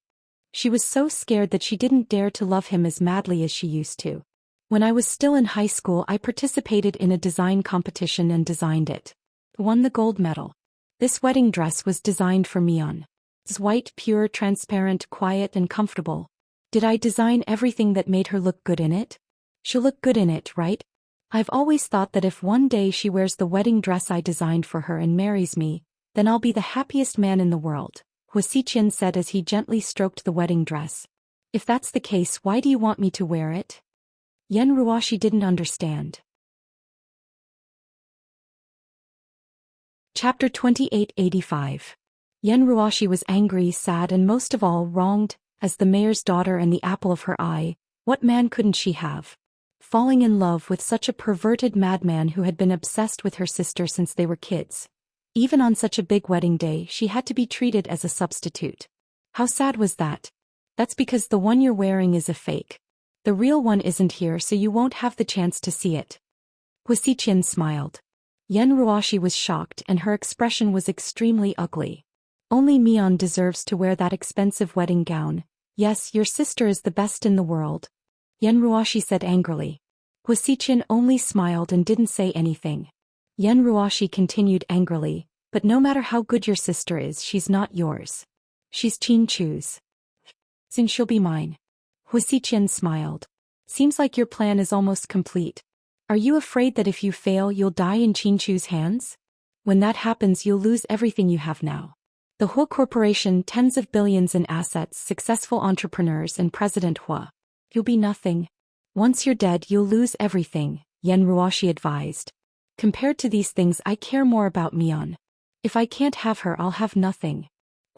She was so scared that she didn't dare to love him as madly as she used to. When I was still in high school, I participated in a design competition and designed it. Won the gold medal. This wedding dress was designed for Mion. It's white, pure, transparent, quiet, and comfortable. Did I design everything that made her look good in it? She'll look good in it, right? I've always thought that if one day she wears the wedding dress I designed for her and marries me, then I'll be the happiest man in the world, Huasiqian said as he gently stroked the wedding dress. If that's the case, why do you want me to wear it? Yen Ruoshi didn't understand. Chapter 2885. Yen Ruoshi was angry, sad, and most of all wronged. As the mayor's daughter and the apple of her eye, what man couldn't she have? falling in love with such a perverted madman who had been obsessed with her sister since they were kids. Even on such a big wedding day, she had to be treated as a substitute. How sad was that? That's because the one you're wearing is a fake. The real one isn't here, so you won't have the chance to see it. Huasiqian smiled. Yen Ruoshi was shocked and her expression was extremely ugly. Only Mion deserves to wear that expensive wedding gown. Yes, your sister is the best in the world. Yen Ruoshi said angrily. Huasiqian only smiled and didn't say anything. Yen Ruoshi continued angrily, but no matter how good your sister is, she's not yours. She's Qin Chu's. Soon she'll be mine. Huasiqian smiled. Seems like your plan is almost complete. Are you afraid that if you fail you'll die in Qin Chu's hands? When that happens you'll lose everything you have now. The Hua Corporation, tens of billions in assets, successful entrepreneurs and President Hua. You'll be nothing. Once you're dead you'll lose everything, Yen Ruoshi advised. Compared to these things I care more about Mion. If I can't have her I'll have nothing.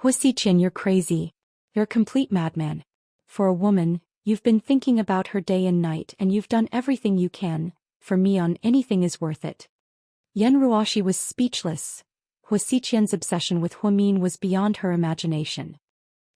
Huasiqian, you're crazy. You're a complete madman. For a woman, you've been thinking about her day and night and you've done everything you can. For Mion, anything is worth it. Yen Ruoshi was speechless. Huasiqian's obsession with Huamin was beyond her imagination.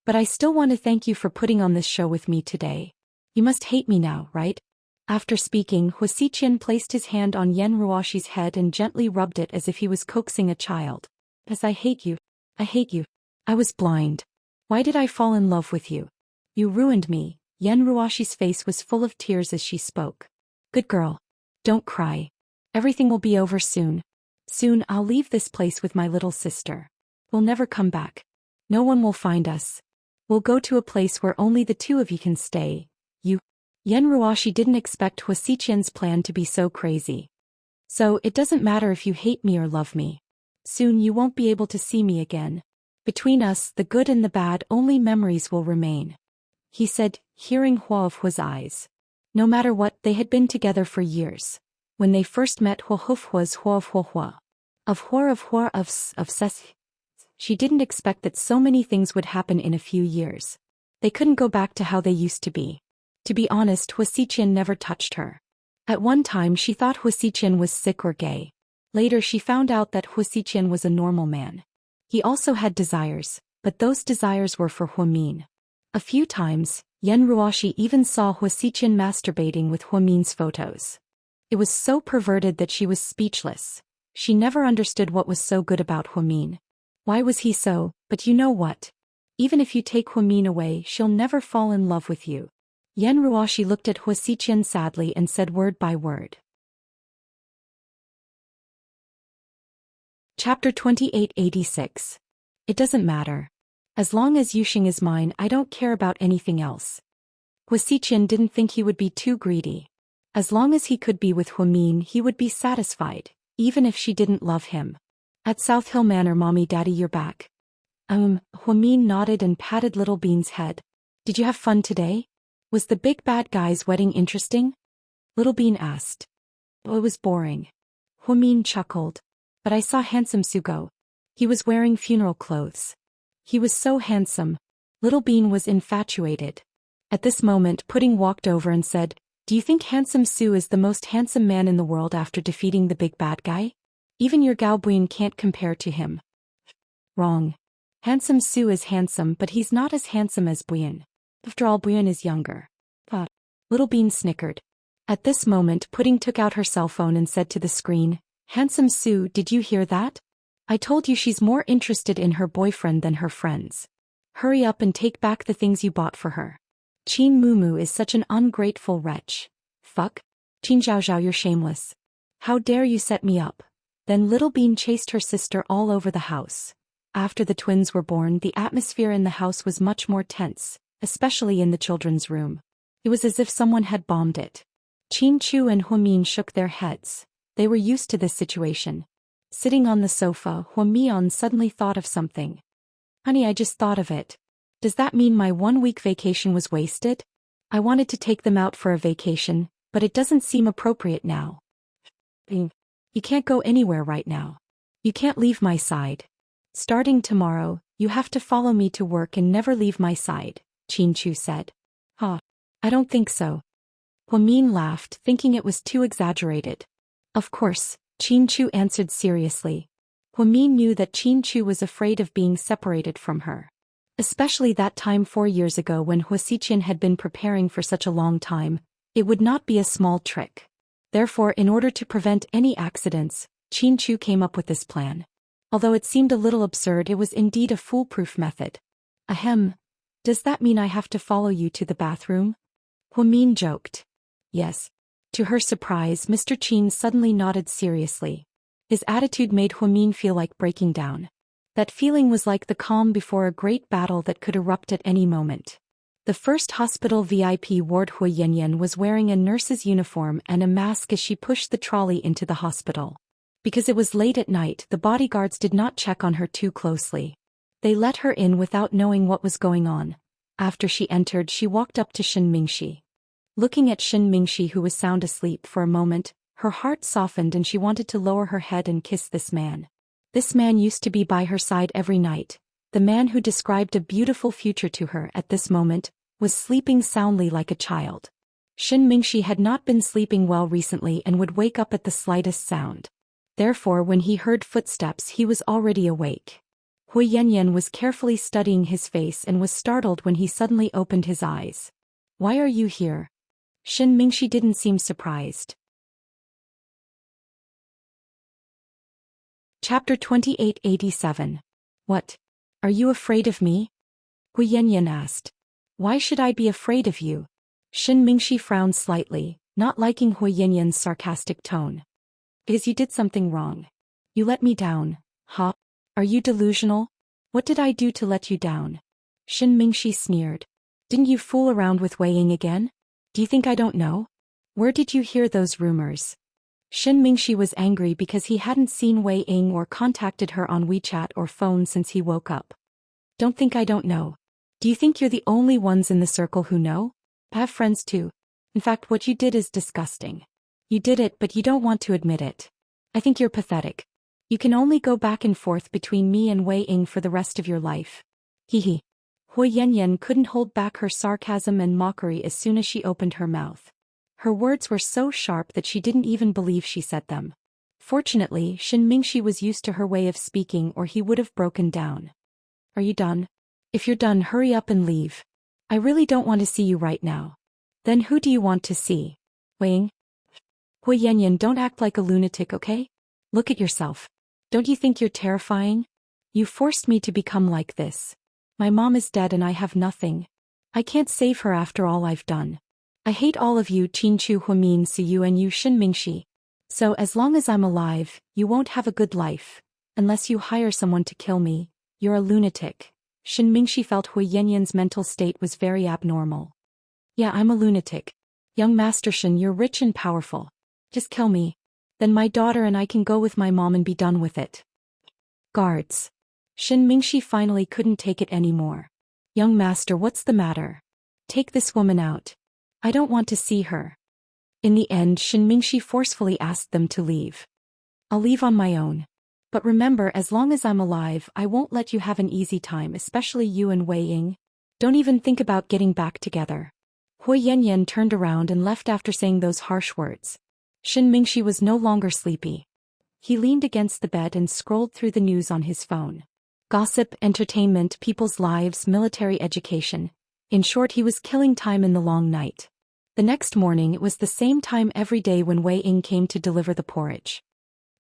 But I still want to thank you for putting on this show with me today. You must hate me now, right? After speaking, Huasiqian placed his hand on Yen Ruoshi's head and gently rubbed it as if he was coaxing a child. As I hate you. I hate you. I was blind. Why did I fall in love with you? You ruined me. Yen Ruoshi's face was full of tears as she spoke. Good girl. Don't cry. Everything will be over soon. Soon I'll leave this place with my little sister. We'll never come back. No one will find us. We'll go to a place where only the two of you can stay. You. Yen Ruoshi didn't expect Huasiqian's plan to be so crazy. So it doesn't matter if you hate me or love me. Soon you won't be able to see me again. Between us, the good and the bad, only memories will remain. He said, hearing Hua of Hua's eyes. No matter what, they had been together for years. When they first met, Hua of was Hua of Hua. Of Hua of Ses. She didn't expect that so many things would happen in a few years. They couldn't go back to how they used to be. To be honest, Huasiqian never touched her. At one time she thought Huasiqian was sick or gay. Later she found out that Huasiqian was a normal man. He also had desires, but those desires were for Huamin. A few times, Yen Ruoshi even saw Huasiqian masturbating with Huamin's photos. It was so perverted that she was speechless. She never understood what was so good about Huamin. Why was he so? But you know what? Even if you take Huamin away, she'll never fall in love with you. Yen Ruoshi looked at Huasiqian sadly and said word by word. Chapter 2886. It doesn't matter. As long as Yuxing is mine, I don't care about anything else. Huasiqian didn't think he would be too greedy. As long as he could be with Huamin, he would be satisfied, even if she didn't love him. At South Hill Manor, Mommy, Daddy, you're back. Huamin nodded and patted Little Bean's head. Did you have fun today? Was the big bad guy's wedding interesting? Little Bean asked. Oh, it was boring. Huamin chuckled. But I saw handsome Sugo. He was wearing funeral clothes. He was so handsome. Little Bean was infatuated. At this moment, Pudding walked over and said, Do you think handsome Su is the most handsome man in the world after defeating the big bad guy? Even your Gao Buin can't compare to him. Wrong. Handsome Su is handsome, but he's not as handsome as Buin. After all, Buin is younger. Little Bean snickered. At this moment, Pudding took out her cell phone and said to the screen, Handsome Su, did you hear that? I told you she's more interested in her boyfriend than her friends. Hurry up and take back the things you bought for her. Qin Mumu is such an ungrateful wretch. Fuck. Qin Zhaozhao, you're shameless. How dare you set me up? Then Little Bean chased her sister all over the house. After the twins were born, the atmosphere in the house was much more tense, especially in the children's room. It was as if someone had bombed it. Qin Chu and Huamin shook their heads. They were used to this situation. Sitting on the sofa, Huamian suddenly thought of something. Honey, I just thought of it. Does that mean my 1-week vacation was wasted? I wanted to take them out for a vacation, but it doesn't seem appropriate now. You can't go anywhere right now. You can't leave my side. Starting tomorrow, you have to follow me to work and never leave my side, Qin Chu said. I don't think so. Huamin laughed, thinking it was too exaggerated. Of course, Qin Chu answered seriously. Huamin knew that Qin Chu was afraid of being separated from her. Especially that time 4 years ago when Hua Xiqian had been preparing for such a long time, it would not be a small trick. Therefore, in order to prevent any accidents, Qin Chu came up with this plan. Although it seemed a little absurd, it was indeed a foolproof method. Ahem. Does that mean I have to follow you to the bathroom? Huamin joked. Yes. To her surprise, Mr. Qin suddenly nodded seriously. His attitude made Huamin feel like breaking down. That feeling was like the calm before a great battle that could erupt at any moment. The first hospital VIP ward, Hua Yanyan was wearing a nurse's uniform and a mask as she pushed the trolley into the hospital. Because it was late at night, the bodyguards did not check on her too closely. They let her in without knowing what was going on. After she entered, she walked up to Shen Mingxi. Looking at Shen Mingxi, who was sound asleep, for a moment, her heart softened and she wanted to lower her head and kiss this man. This man used to be by her side every night. The man who described a beautiful future to her at this moment was sleeping soundly like a child. Shen Mingxi had not been sleeping well recently and would wake up at the slightest sound. Therefore, when he heard footsteps, he was already awake. Hua Yanyan was carefully studying his face and was startled when he suddenly opened his eyes. Why are you here? Shen Mingxi didn't seem surprised. Chapter 2887. What? Are you afraid of me? Hua Yanyan asked. Why should I be afraid of you? Shen Mingxi frowned slightly, not liking Hua Yanyan's sarcastic tone. Because you did something wrong. You let me down, huh? Are you delusional? What did I do to let you down? Shen Mingxi sneered. Didn't you fool around with Wei Ying again? Do you think I don't know? Where did you hear those rumors? Shen Mingxi was angry because he hadn't seen Wei Ying or contacted her on WeChat or phone since he woke up. Don't think I don't know. Do you think you're the only ones in the circle who know? I have friends too. In fact, what you did is disgusting. You did it, but you don't want to admit it. I think you're pathetic. You can only go back and forth between me and Wei Ying for the rest of your life. Hee. Hua Yanyan couldn't hold back her sarcasm and mockery as soon as she opened her mouth. Her words were so sharp that she didn't even believe she said them. Fortunately, Shen Mingxi was used to her way of speaking or he would have broken down. Are you done? If you're done, hurry up and leave. I really don't want to see you right now. Then who do you want to see? Wei Ying? Hua Yanyan, don't act like a lunatic, okay? Look at yourself. Don't you think you're terrifying? You forced me to become like this. My mom is dead and I have nothing. I can't save her after all I've done. I hate all of you, Qin Chu, Huamin, Siyu, and you, Shen Mingxi. So as long as I'm alive, you won't have a good life. Unless you hire someone to kill me, you're a lunatic. Shen Mingxi felt Hua Yanyan's mental state was very abnormal. Yeah, I'm a lunatic. Young Master Shen, you're rich and powerful. Just kill me. Then my daughter and I can go with my mom and be done with it. Guards. Shen Mingxi finally couldn't take it anymore. Young master, what's the matter? Take this woman out. I don't want to see her. In the end, Shen Mingxi forcefully asked them to leave. I'll leave on my own. But remember, as long as I'm alive, I won't let you have an easy time, especially you and Wei Ying. Don't even think about getting back together. Hua Yanyan turned around and left after saying those harsh words. Shen Mingxi was no longer sleepy. He leaned against the bed and scrolled through the news on his phone. Gossip, entertainment, people's lives, military education. In short, he was killing time in the long night. The next morning it was the same time every day when Wei Ying came to deliver the porridge.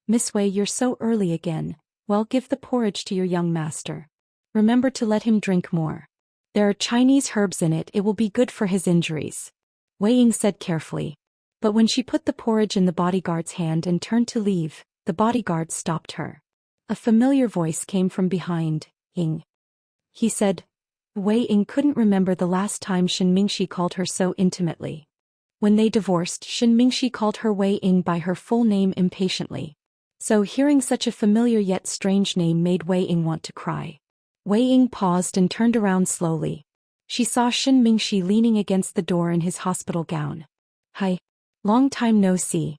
Miss Wei, you're so early again. Well, give the porridge to your young master. Remember to let him drink more. There are Chinese herbs in it, it will be good for his injuries. Wei Ying said carefully. But when she put the porridge in the bodyguard's hand and turned to leave, the bodyguard stopped her. A familiar voice came from behind. Ying. He said. Wei Ying couldn't remember the last time Shen Mingxi called her so intimately. When they divorced, Shen Mingxi called her Wei Ying by her full name impatiently. So hearing such a familiar yet strange name made Wei Ying want to cry. Wei Ying paused and turned around slowly. She saw Shen Mingxi leaning against the door in his hospital gown. Hi. Long time no see.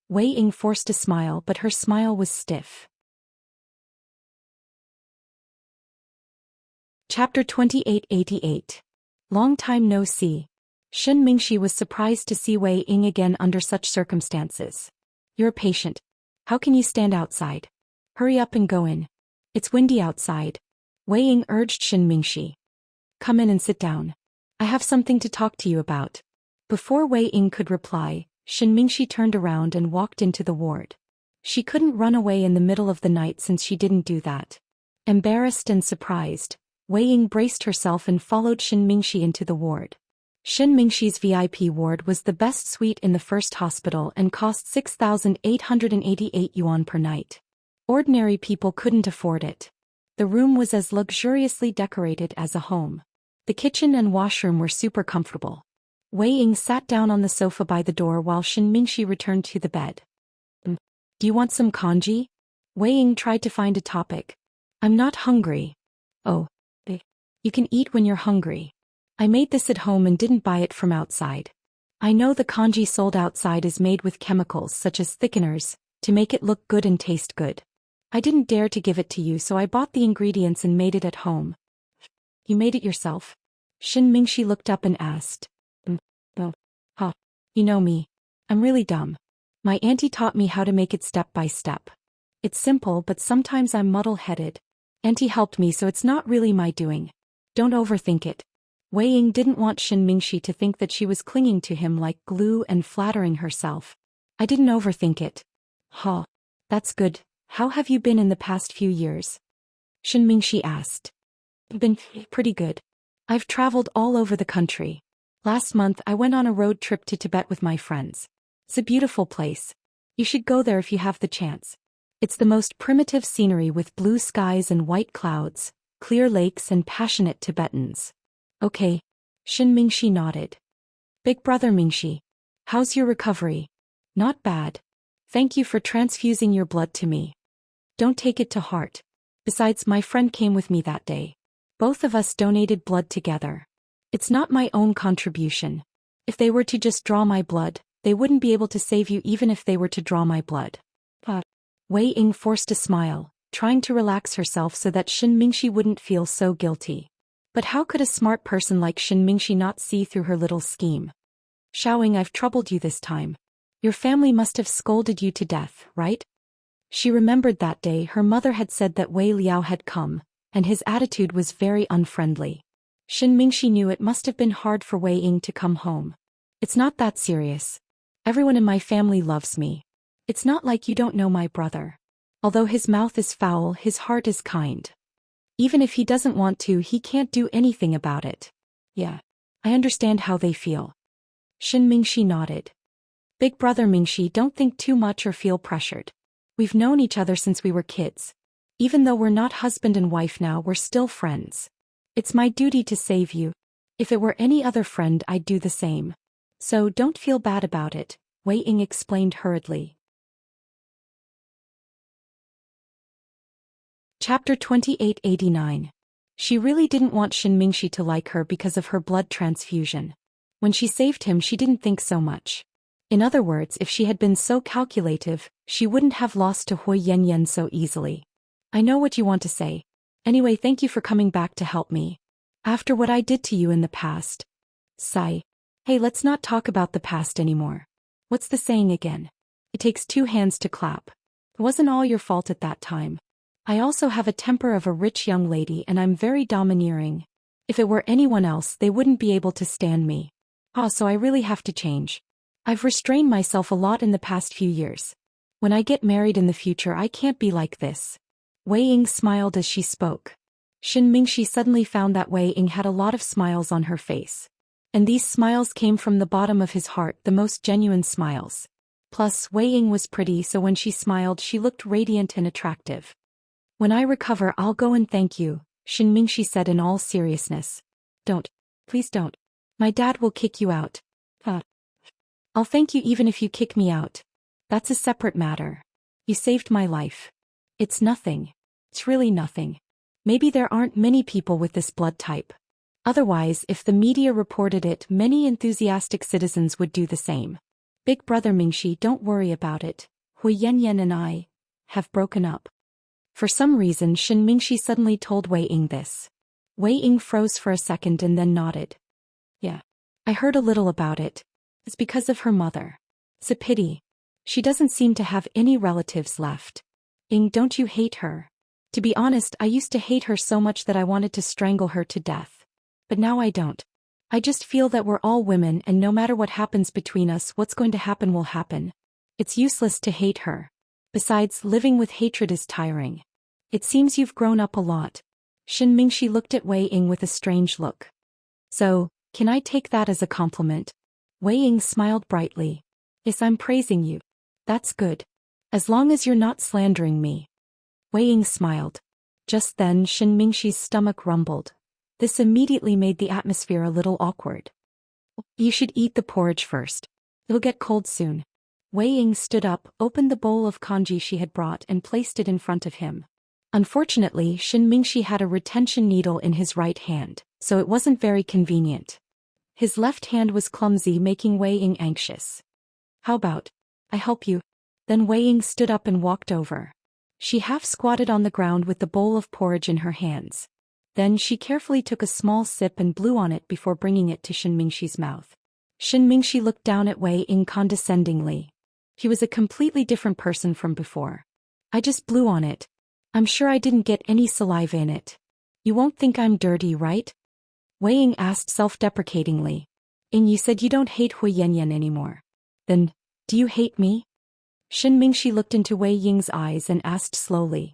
Wei Ying forced a smile, but her smile was stiff. Chapter 2888. Long time no see. Shen Mingxi was surprised to see Wei Ying again under such circumstances. You're a patient. How can you stand outside? Hurry up and go in. It's windy outside. Wei Ying urged Shen Mingxi. Come in and sit down. I have something to talk to you about. Before Wei Ying could reply, Shen Mingxi turned around and walked into the ward. She couldn't run away in the middle of the night since she didn't do that. Embarrassed and surprised, Wei Ying braced herself and followed Shen Mingxi into the ward. Shen Mingxi's VIP ward was the best suite in the first hospital and cost 6,888 yuan per night. Ordinary people couldn't afford it. The room was as luxuriously decorated as a home. The kitchen and washroom were super comfortable. Wei Ying sat down on the sofa by the door while Shen Mingxi returned to the bed. Do you want some congee? Wei Ying tried to find a topic. I'm not hungry. Oh. You can eat when you're hungry. I made this at home and didn't buy it from outside. I know the congee sold outside is made with chemicals such as thickeners, to make it look good and taste good. I didn't dare to give it to you, so I bought the ingredients and made it at home. You made it yourself? Shen Mingxi looked up and asked. Oh. You know me. I'm really dumb. My auntie taught me how to make it step by step. It's simple, but sometimes I'm muddle-headed. Auntie helped me, so it's not really my doing. Don't overthink it. Wei Ying didn't want Shen Mingxi to think that she was clinging to him like glue and flattering herself. I didn't overthink it. That's good. How have you been in the past few years? Shen Mingxi asked. Been pretty good. I've traveled all over the country. Last month I went on a road trip to Tibet with my friends. It's a beautiful place. You should go there if you have the chance. It's the most primitive scenery with blue skies and white clouds, clear lakes and passionate Tibetans. Okay. Shen Mingxi nodded. Big brother Mingxi. How's your recovery? Not bad. Thank you for transfusing your blood to me. Don't take it to heart. Besides, my friend came with me that day. Both of us donated blood together. It's not my own contribution. If they were to just draw my blood, they wouldn't be able to save you even if they were to draw my blood. Wei Ying forced a smile, trying to relax herself so that Shen Mingxi wouldn't feel so guilty. But how could a smart person like Shen Mingxi not see through her little scheme? Xiaoying, I've troubled you this time. Your family must have scolded you to death, right? She remembered that day her mother had said that Wei Liao had come, and his attitude was very unfriendly. Shen Mingxi knew it must have been hard for Wei Ying to come home. It's not that serious. Everyone in my family loves me. It's not like you don't know my brother. Although his mouth is foul, his heart is kind. Even if he doesn't want to, he can't do anything about it. Yeah. I understand how they feel. Shen Mingxi nodded. Big brother Mingxi, don't think too much or feel pressured. We've known each other since we were kids. Even though we're not husband and wife now, we're still friends. It's my duty to save you. If it were any other friend, I'd do the same. So don't feel bad about it, Wei Ying explained hurriedly. Chapter 2889. She really didn't want Shen Mingxi to like her because of her blood transfusion. When she saved him, she didn't think so much. In other words, if she had been so calculative, she wouldn't have lost to Hui Yanyan so easily. I know what you want to say. Anyway, thank you for coming back to help me. After what I did to you in the past. Sigh. Hey, let's not talk about the past anymore. What's the saying again? It takes two hands to clap. It wasn't all your fault at that time. I also have a temper of a rich young lady and I'm very domineering. If it were anyone else, they wouldn't be able to stand me. So I really have to change. I've restrained myself a lot in the past few years. When I get married in the future, I can't be like this. Wei Ying smiled as she spoke. Shen Mingxi suddenly found that Wei Ying had a lot of smiles on her face. And these smiles came from the bottom of his heart, the most genuine smiles. Plus, Wei Ying was pretty, so when she smiled, she looked radiant and attractive. When I recover, I'll go and thank you, Shen Mingxi said in all seriousness. Don't. Please don't. My dad will kick you out. I'll thank you even if you kick me out. That's a separate matter. You saved my life. It's nothing. It's really nothing. Maybe there aren't many people with this blood type. Otherwise, if the media reported it, many enthusiastic citizens would do the same. Big brother Mingxi, don't worry about it. Hui Yanyan and I have broken up. For some reason, Shen Mingxi suddenly told Wei Ying this. Wei Ying froze for a second and then nodded. Yeah. I heard a little about it. It's because of her mother. It's a pity. She doesn't seem to have any relatives left. Don't you hate her? To be honest, I used to hate her so much that I wanted to strangle her to death. But now I don't. I just feel that we're all women and no matter what happens between us, what's going to happen will happen. It's useless to hate her. Besides, living with hatred is tiring. It seems you've grown up a lot. Shin Mingxi looked at Wei Ying with a strange look. So, can I take that as a compliment? Wei Ying smiled brightly. Yes, I'm praising you. That's good. As long as you're not slandering me. Wei Ying smiled. Just then Shin Mingxi's stomach rumbled. This immediately made the atmosphere a little awkward. You should eat the porridge first. It'll get cold soon. Wei Ying stood up, opened the bowl of congee she had brought and placed it in front of him. Unfortunately, Shin Mingxi had a retention needle in his right hand, so it wasn't very convenient. His left hand was clumsy, making Wei Ying anxious. How about I help you? Then Wei Ying stood up and walked over. She half squatted on the ground with the bowl of porridge in her hands. Then she carefully took a small sip and blew on it before bringing it to Shin Mingxi's mouth. Shin Mingxi looked down at Wei Ying condescendingly. He was a completely different person from before. I just blew on it. I'm sure I didn't get any saliva in it. You won't think I'm dirty, right? Wei Ying asked self-deprecatingly. You said you don't hate Hui Yanyan anymore. Then, do you hate me? Shin Mingxi looked into Wei Ying's eyes and asked slowly.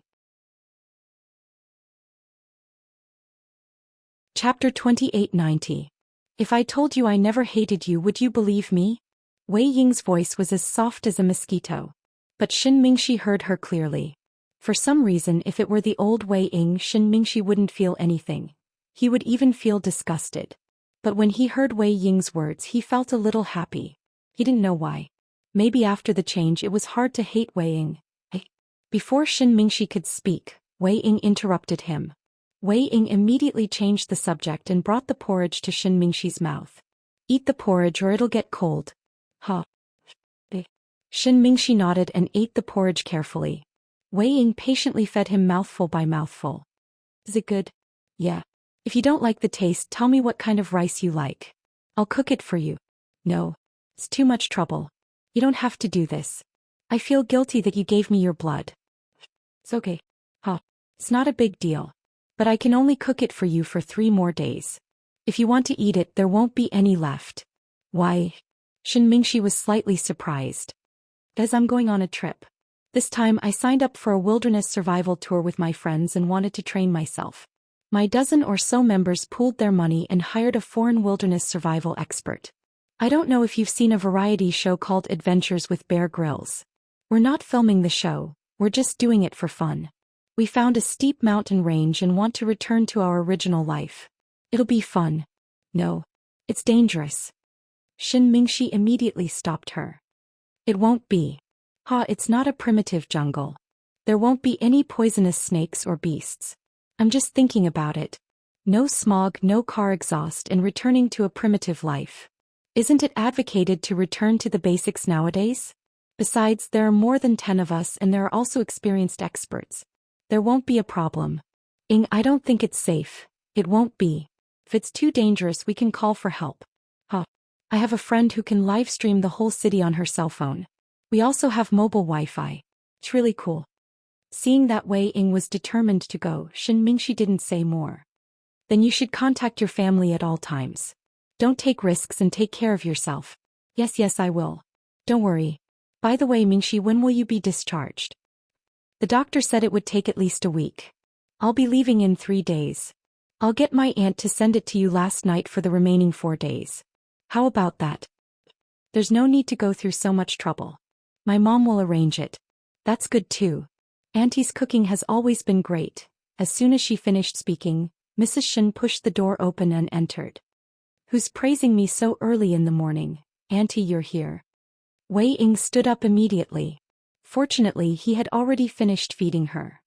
Chapter 2890. If I told you I never hated you, would you believe me? Wei Ying's voice was as soft as a mosquito. But Shin Mingxi heard her clearly. For some reason, if it were the old Wei Ying, Shin Mingxi wouldn't feel anything. He would even feel disgusted. But when he heard Wei Ying's words, he felt a little happy. He didn't know why. Maybe after the change it was hard to hate Wei Ying. Before Shin Mingxi could speak, Wei Ying interrupted him. Wei Ying immediately changed the subject and brought the porridge to Shin Mingxi's mouth. Eat the porridge or it'll get cold. Huh. Shin Mingxi nodded and ate the porridge carefully. Wei Ying patiently fed him mouthful by mouthful. Is it good? Yeah. If you don't like the taste, tell me what kind of rice you like. I'll cook it for you. No. It's too much trouble. You don't have to do this. I feel guilty that you gave me your blood. It's okay. Huh. It's not a big deal. But I can only cook it for you for 3 more days. If you want to eat it, there won't be any left. Why? Shin Mingxi was slightly surprised. As I'm going on a trip. This time I signed up for a wilderness survival tour with my friends and wanted to train myself. My dozen or so members pooled their money and hired a foreign wilderness survival expert. I don't know if you've seen a variety show called Adventures with Bear Grylls. We're not filming the show, we're just doing it for fun. We found a steep mountain range and want to return to our original life. It'll be fun. No. It's dangerous. Shin Mingxi immediately stopped her. It won't be. It's not a primitive jungle. There won't be any poisonous snakes or beasts. I'm just thinking about it. No smog, no car exhaust, and returning to a primitive life. Isn't it advocated to return to the basics nowadays? Besides, there are more than 10 of us and there are also experienced experts. There won't be a problem. I don't think it's safe. It won't be. If it's too dangerous, we can call for help. I have a friend who can live stream the whole city on her cell phone. We also have mobile Wi-Fi. It's really cool. Seeing that Wei Ying was determined to go, Shin Mingxi didn't say more. Then you should contact your family at all times. Don't take risks and take care of yourself. Yes, I will. Don't worry. By the way, Mingxi, when will you be discharged? The doctor said it would take at least a week. I'll be leaving in 3 days. I'll get my aunt to send it to you last night for the remaining 4 days. How about that? There's no need to go through so much trouble. My mom will arrange it. That's good too. Auntie's cooking has always been great. As soon as she finished speaking, Mrs. Shin pushed the door open and entered. Who's praising me so early in the morning? Auntie, you're here. Wei Ying stood up immediately. Fortunately, he had already finished feeding her.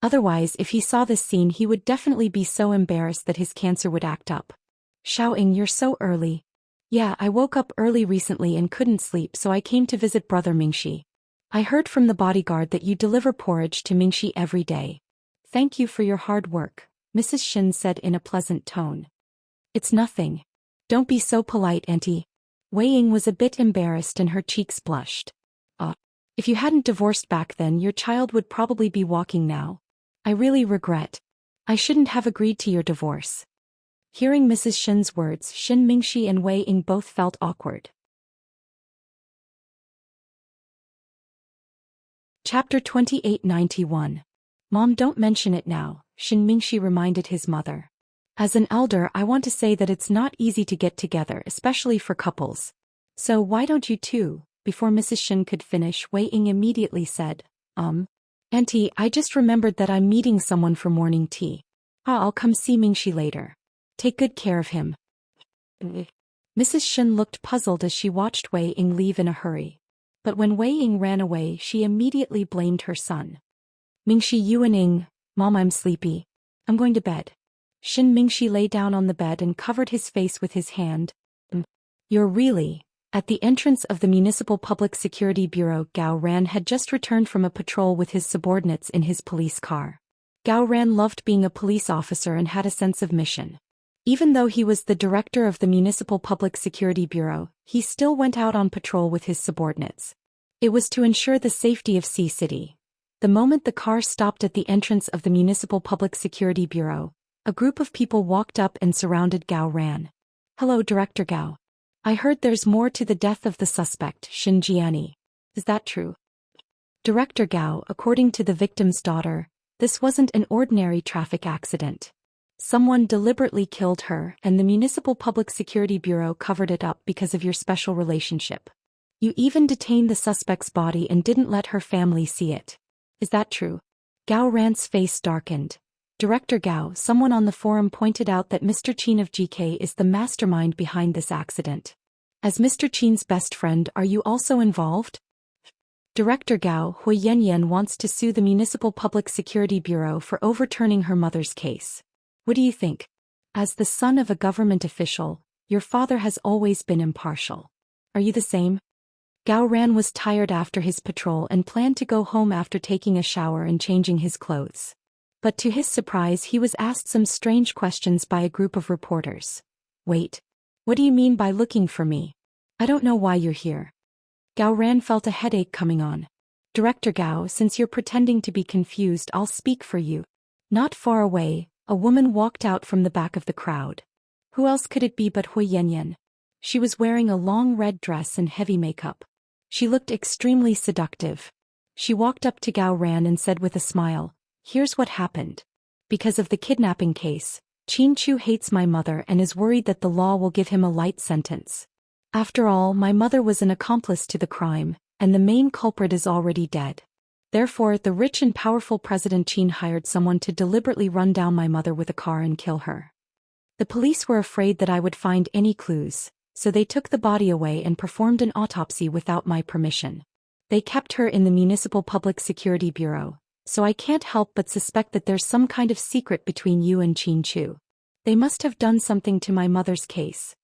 Otherwise, if he saw this scene, he would definitely be so embarrassed that his cancer would act up. Xiaoying, you're so early. Yeah, I woke up early recently and couldn't sleep, so I came to visit brother Mingxi. I heard from the bodyguard that you deliver porridge to Mingxi every day. Thank you for your hard work, Mrs. Shin said in a pleasant tone. It's nothing. Don't be so polite, Auntie. Wei Ying was a bit embarrassed and her cheeks blushed. If you hadn't divorced back then, your child would probably be walking now. I really regret. I shouldn't have agreed to your divorce. Hearing Mrs. Shen's words, Shin Mingxi and Wei Ying both felt awkward. Chapter 2891. Mom, don't mention it now, Shin Mingxi reminded his mother. As an elder, I want to say that it's not easy to get together, especially for couples. So why don't you two? Before Mrs. Shin could finish, Wei Ying immediately said, Auntie, I just remembered that I'm meeting someone for morning tea. I'll come see Mingxi later. Take good care of him. Mrs. Shin looked puzzled as she watched Wei Ying leave in a hurry. But when Wei Ying ran away, she immediately blamed her son. Mingxi, you and Ying, Mom, I'm sleepy. I'm going to bed. Shin Mingxi lay down on the bed and covered his face with his hand. You're really... At the entrance of the Municipal Public Security Bureau, Gao Ran had just returned from a patrol with his subordinates in his police car. Gao Ran loved being a police officer and had a sense of mission. Even though he was the director of the Municipal Public Security Bureau, he still went out on patrol with his subordinates. It was to ensure the safety of Sea City. The moment the car stopped at the entrance of the Municipal Public Security Bureau, a group of people walked up and surrounded Gao Ran. Hello, Director Gao. I heard there's more to the death of the suspect, Shin Jiani. Is that true? Director Gao, according to the victim's daughter, this wasn't an ordinary traffic accident. Someone deliberately killed her, and the Municipal Public Security Bureau covered it up because of your special relationship. You even detained the suspect's body and didn't let her family see it. Is that true? Gao Ran's face darkened. Director Gao, someone on the forum pointed out that Mr. Qin of GK is the mastermind behind this accident. As Mr. Qin's best friend, are you also involved? Director Gao, Hui Yanyan wants to sue the Municipal Public Security Bureau for overturning her mother's case. What do you think? As the son of a government official, your father has always been impartial. Are you the same? Gao Ran was tired after his patrol and planned to go home after taking a shower and changing his clothes. But to his surprise, he was asked some strange questions by a group of reporters. Wait. What do you mean by looking for me? I don't know why you're here. Gao Ran felt a headache coming on. Director Gao, since you're pretending to be confused, I'll speak for you. Not far away, a woman walked out from the back of the crowd. Who else could it be but Hui Yanyan? She was wearing a long red dress and heavy makeup. She looked extremely seductive. She walked up to Gao Ran and said with a smile, Here's what happened. Because of the kidnapping case, Qin Chu hates my mother and is worried that the law will give him a light sentence. After all, my mother was an accomplice to the crime, and the main culprit is already dead. Therefore, the rich and powerful President Qin hired someone to deliberately run down my mother with a car and kill her. The police were afraid that I would find any clues, so they took the body away and performed an autopsy without my permission. They kept her in the Municipal Public Security Bureau. So I can't help but suspect that there's some kind of secret between you and Qin Chu. They must have done something to my mother's case.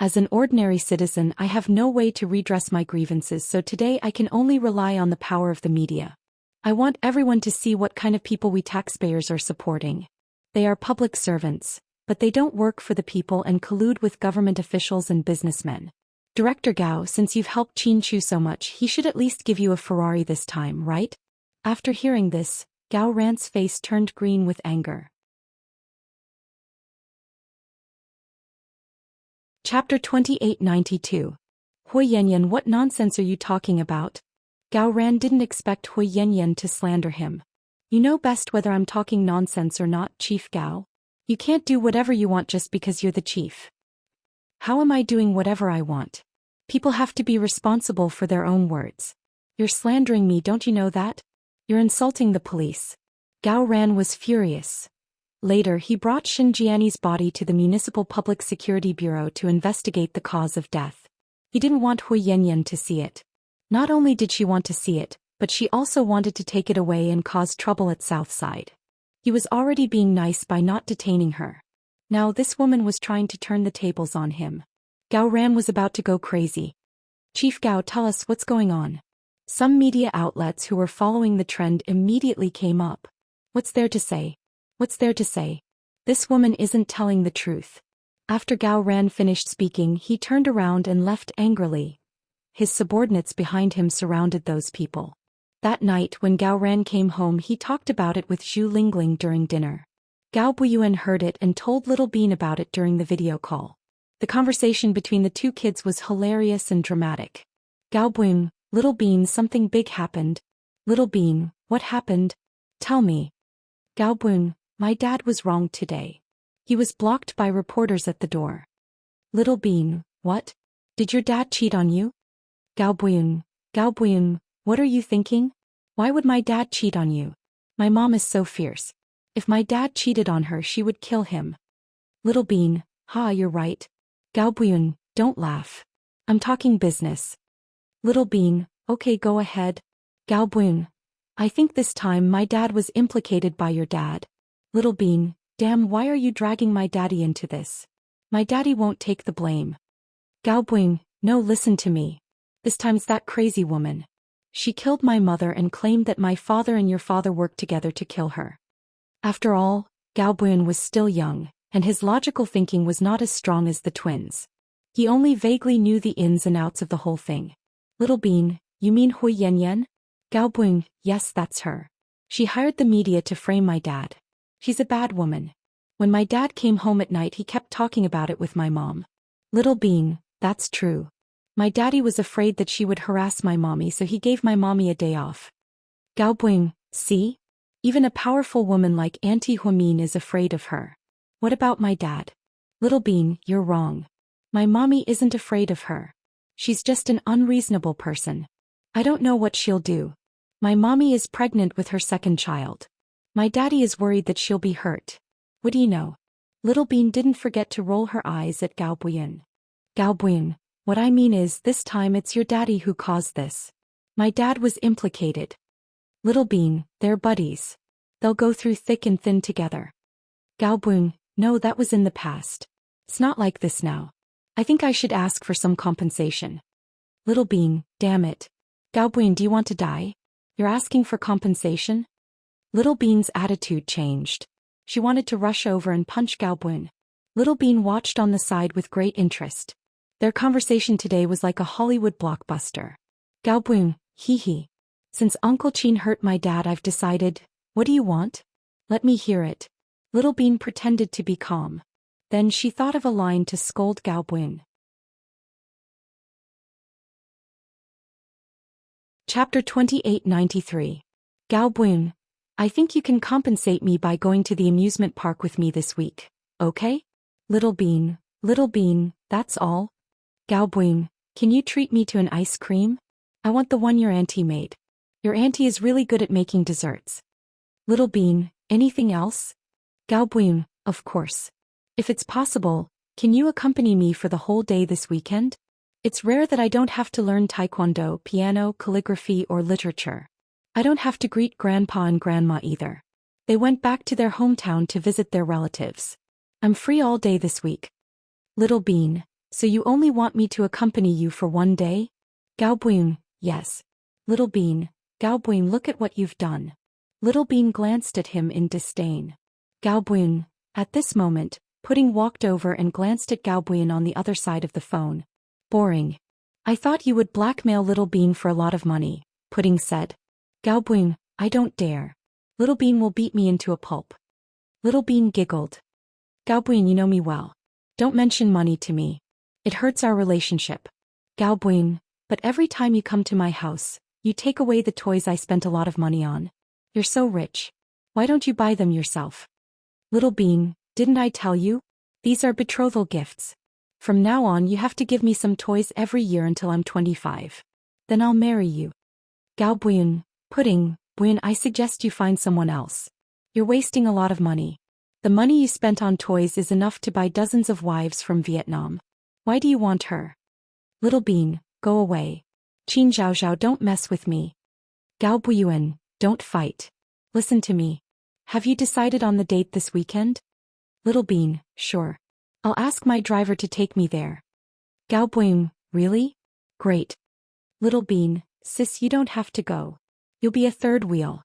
As an ordinary citizen, I have no way to redress my grievances, so today I can only rely on the power of the media. I want everyone to see what kind of people we taxpayers are supporting. They are public servants, but they don't work for the people and collude with government officials and businessmen. Director Gao, since you've helped Qin Chu so much, he should at least give you a Ferrari this time, right? After hearing this, Gao Ran's face turned green with anger. Chapter 2892. Hui Yanyan, what nonsense are you talking about? Gao Ran didn't expect Hui Yanyan to slander him. You know best whether I'm talking nonsense or not, Chief Gao. You can't do whatever you want just because you're the chief. How am I doing whatever I want? People have to be responsible for their own words. You're slandering me, don't you know that? You're insulting the police. Gao Ran was furious. Later, he brought Shin Jiani's body to the Municipal Public Security Bureau to investigate the cause of death. He didn't want Hui Yanyan to see it. Not only did she want to see it, but she also wanted to take it away and cause trouble at Southside. He was already being nice by not detaining her. Now this woman was trying to turn the tables on him. Gao Ran was about to go crazy. Chief Gao, tell us what's going on. Some media outlets who were following the trend immediately came up. What's there to say? What's there to say? This woman isn't telling the truth. After Gao Ran finished speaking, he turned around and left angrily. His subordinates behind him surrounded those people. That night when Gao Ran came home, he talked about it with Zhu Lingling during dinner. Gao Buyuan heard it and told Little Bean about it during the video call. The conversation between the two kids was hilarious and dramatic. Gao Buyuan, Little Bean, something big happened. Little Bean, what happened? Tell me. Gao Buyuan, my dad was wrong today. He was blocked by reporters at the door. Little Bean, what? Did your dad cheat on you? Gao Buyuan, what are you thinking? Why would my dad cheat on you? My mom is so fierce. If my dad cheated on her, she would kill him. Little Bean, you're right. Gao Buyuan, don't laugh. I'm talking business. Little Bean, okay, go ahead. Gao Buyuan, I think this time my dad was implicated by your dad. Little Bean, damn, why are you dragging my daddy into this? My daddy won't take the blame. Gao Buyuan, no, listen to me. This time's that crazy woman. She killed my mother and claimed that my father and your father worked together to kill her. After all, Gao Buyuan was still young, and his logical thinking was not as strong as the twins. He only vaguely knew the ins and outs of the whole thing. Little Bean, you mean Hui Yanyan? Gao Buyuan, yes, that's her. She hired the media to frame my dad. She's a bad woman. When my dad came home at night, he kept talking about it with my mom. Little Bean, that's true. My daddy was afraid that she would harass my mommy, so he gave my mommy a day off. Gao Buyuan, see? Even a powerful woman like Auntie Huamin is afraid of her. What about my dad? Little Bean, you're wrong. My mommy isn't afraid of her. She's just an unreasonable person. I don't know what she'll do. My mommy is pregnant with her second child. My daddy is worried that she'll be hurt. What do you know? Little Bean didn't forget to roll her eyes at Gao Buyuan. Gao Buyuan, what I mean is, this time it's your daddy who caused this. My dad was implicated. Little Bean, they're buddies. They'll go through thick and thin together. Gao Buyuan, no, that was in the past. It's not like this now. I think I should ask for some compensation. Little Bean, damn it. Gao Buyuan, do you want to die? You're asking for compensation? Little Bean's attitude changed. She wanted to rush over and punch Gao Buyuan. Little Bean watched on the side with great interest. Their conversation today was like a Hollywood blockbuster. Gao Buyuan, hee. Since Uncle Qin hurt my dad, I've decided. What do you want? Let me hear it. Little Bean pretended to be calm. Then she thought of a line to scold Gao Buyuan. Chapter 2893. Gao Buyuan, I think you can compensate me by going to the amusement park with me this week, okay? Little Bean, that's all? Gao Buyuan, can you treat me to an ice cream? I want the one your auntie made. Your auntie is really good at making desserts. Little Bean, anything else? Gao Buyuan, of course. If it's possible, can you accompany me for the whole day this weekend? It's rare that I don't have to learn taekwondo, piano, calligraphy, or literature. I don't have to greet grandpa and grandma either. They went back to their hometown to visit their relatives. I'm free all day this week. Little Bean, so you only want me to accompany you for one day? Gao Buyuan, yes. Little Bean, Gao Buyuan, look at what you've done. Little Bean glanced at him in disdain. Gao Buyuan, at this moment, Pudding walked over and glanced at Gao Buyuan on the other side of the phone. Boring. I thought you would blackmail Little Bean for a lot of money, Pudding said. Gao Buyuan, I don't dare. Little Bean will beat me into a pulp. Little Bean giggled. Gao Buyuan, you know me well. Don't mention money to me. It hurts our relationship. Gao Buyuan, but every time you come to my house, you take away the toys I spent a lot of money on. You're so rich. Why don't you buy them yourself? Little Bean, didn't I tell you? These are betrothal gifts. From now on you have to give me some toys every year until I'm 25. Then I'll marry you. Gao Buyuan, Pudding, Buyuan, I suggest you find someone else. You're wasting a lot of money. The money you spent on toys is enough to buy dozens of wives from Vietnam. Why do you want her? Little Bean, go away. Qin Zhaozhao, don't mess with me. Gao Buyuan, don't fight. Listen to me. Have you decided on the date this weekend? Little Bean, sure. I'll ask my driver to take me there. Gao Buyuan, really? Great. Little Bean, sis, you don't have to go. You'll be a third wheel.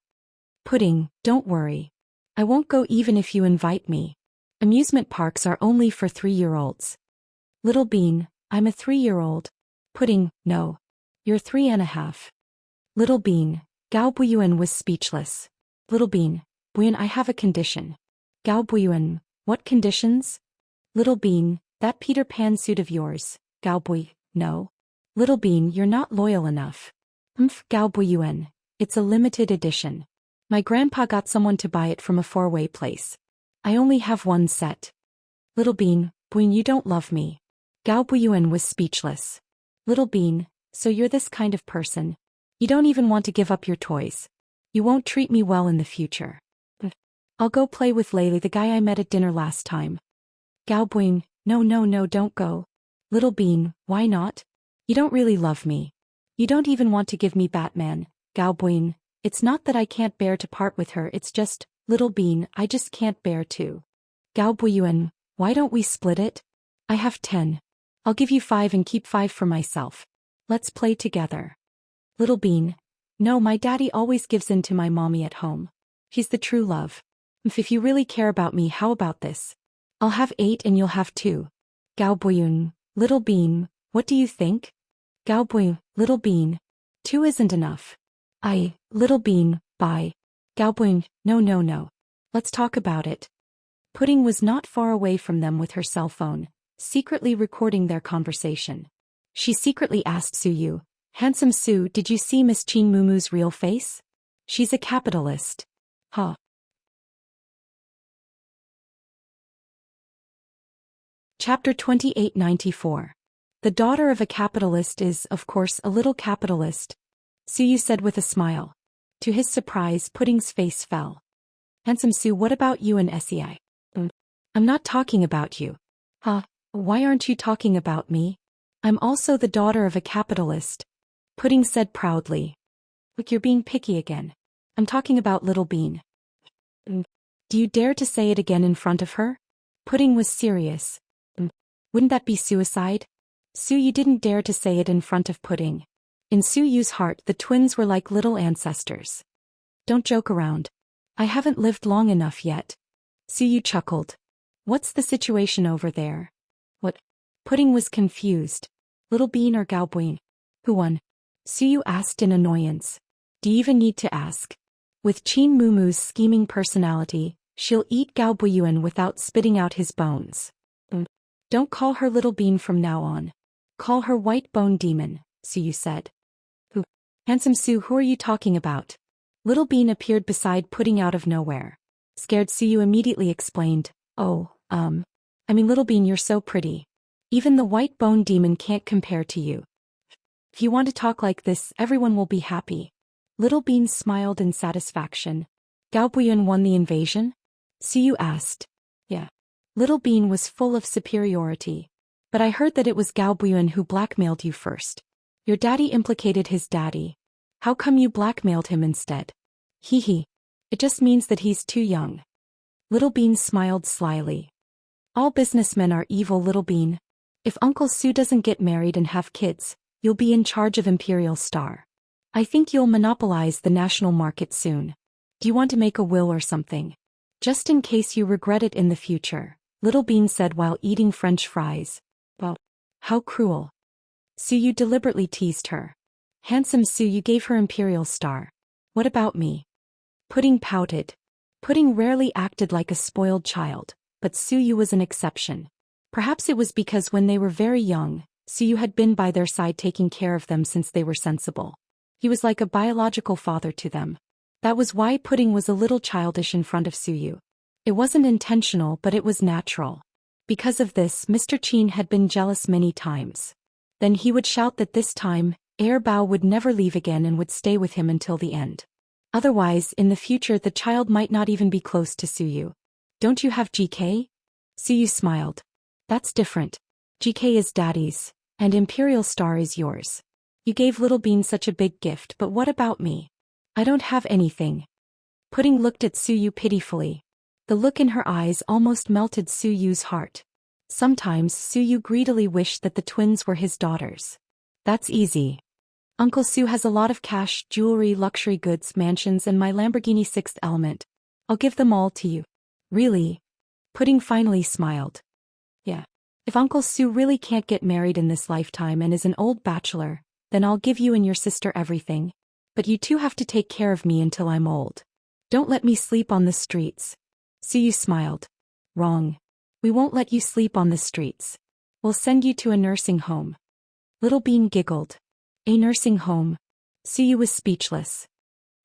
Pudding, don't worry. I won't go even if you invite me. Amusement parks are only for 3-year-olds. Little Bean, I'm a 3-year-old. Pudding, no. You're 3.5. Little Bean, Gao Buyuan was speechless. Little Bean, Buyan, I have a condition. Gao Buyuan, what conditions? Little Bean, that Peter Pan suit of yours. Gao Bui, no. Little Bean, you're not loyal enough. Gao Buyuan, it's a limited edition. My grandpa got someone to buy it from a four-way place. I only have one set. Little Bean, Buyan, you don't love me. Gao Buyuan was speechless. Little Bean, so you're this kind of person. You don't even want to give up your toys. You won't treat me well in the future. I'll go play with Layli, the guy I met at dinner last time. Gao Buyuan, no, don't go. Little Bean, why not? You don't really love me. You don't even want to give me Batman. Gao Buyuan, it's not that I can't bear to part with her, it's just, Little Bean, I just can't bear to. Gao Buyuan, why don't we split it? I have 10. I'll give you 5 and keep 5 for myself. Let's play together. Little Bean, no, my daddy always gives in to my mommy at home. He's the true love. If you really care about me, how about this? I'll have 8 and you'll have 2. Gao Buyuan, Little Bean, what do you think? Gao Buyuan, Little Bean, 2 isn't enough. Little Bean, bye. Gao Buyuan, no. Let's talk about it. Pudding was not far away from them with her cell phone, secretly recording their conversation. She secretly asked Suyu, handsome Su, did you see Miss Chin Mumu's real face? She's a capitalist. Huh. Chapter 2894. The daughter of a capitalist is, of course, a little capitalist, Suyu said with a smile. To his surprise, Pudding's face fell. Handsome Su, what about you and SEI? I'm not talking about you. Huh? Why aren't you talking about me? I'm also the daughter of a capitalist, Pudding said proudly. Look, you're being picky again. I'm talking about Little Bean. Do you dare to say it again in front of her? Pudding was serious. Wouldn't that be suicide? Su, you didn't dare to say it in front of Pudding. In Suyu's heart, the twins were like little ancestors. Don't joke around. I haven't lived long enough yet. Suyu chuckled. What's the situation over there? What? Pudding was confused. Little Bean or Gao Buyuan? Who won? Suyu asked in annoyance. Do you even need to ask? With Chin Mumu's scheming personality, she'll eat Gao Buyuan without spitting out his bones. Don't call her Little Bean from now on. Call her White Bone Demon, Suyu said. Who? Handsome Su, who are you talking about? Little Bean appeared beside Pudding out of nowhere. Scared Suyu immediately explained, Little Bean, you're so pretty. Even the White Bone Demon can't compare to you. If you want to talk like this, everyone will be happy. Little Bean smiled in satisfaction. Gao Buyuan won the invasion? Suyu asked. Yeah. Little Bean was full of superiority. But I heard that it was Gao Buyuan who blackmailed you first. Your daddy implicated his daddy. How come you blackmailed him instead? Hee. It just means that he's too young. Little Bean smiled slyly. All businessmen are evil, Little Bean. If Uncle Su doesn't get married and have kids, you'll be in charge of Imperial Star. I think you'll monopolize the national market soon. Do you want to make a will or something? Just in case you regret it in the future, Little Bean said while eating French fries. Well, how cruel. Suyu deliberately teased her. Handsome Su, you gave her Imperial Star. What about me? Pudding pouted. Pudding rarely acted like a spoiled child, but Suyu was an exception. Perhaps it was because when they were very young, Suyu had been by their side taking care of them since they were sensible. He was like a biological father to them. That was why Pudding was a little childish in front of Suyu. It wasn't intentional, but it was natural. Because of this, Mr. Chin had been jealous many times. Then he would shout that this time, Air Bao would never leave again and would stay with him until the end. Otherwise, in the future the child might not even be close to Suyu. Don't you have GK? Suyu smiled. That's different. GK is daddy's, and Imperial Star is yours. You gave Little Bean such a big gift, but what about me? I don't have anything. Pudding looked at Suyu pitifully. The look in her eyes almost melted Suyu's heart. Sometimes Suyu greedily wished that the twins were his daughters. That's easy. Uncle Su has a lot of cash, jewelry, luxury goods, mansions, and my Lamborghini Sixth Element. I'll give them all to you. Really? Pudding finally smiled. Yeah. If Uncle Sue really can't get married in this lifetime and is an old bachelor, then I'll give you and your sister everything. But you two have to take care of me until I'm old. Don't let me sleep on the streets. Suyu smiled. Wrong. We won't let you sleep on the streets. We'll send you to a nursing home. Little Bean giggled. A nursing home. Suyu was speechless.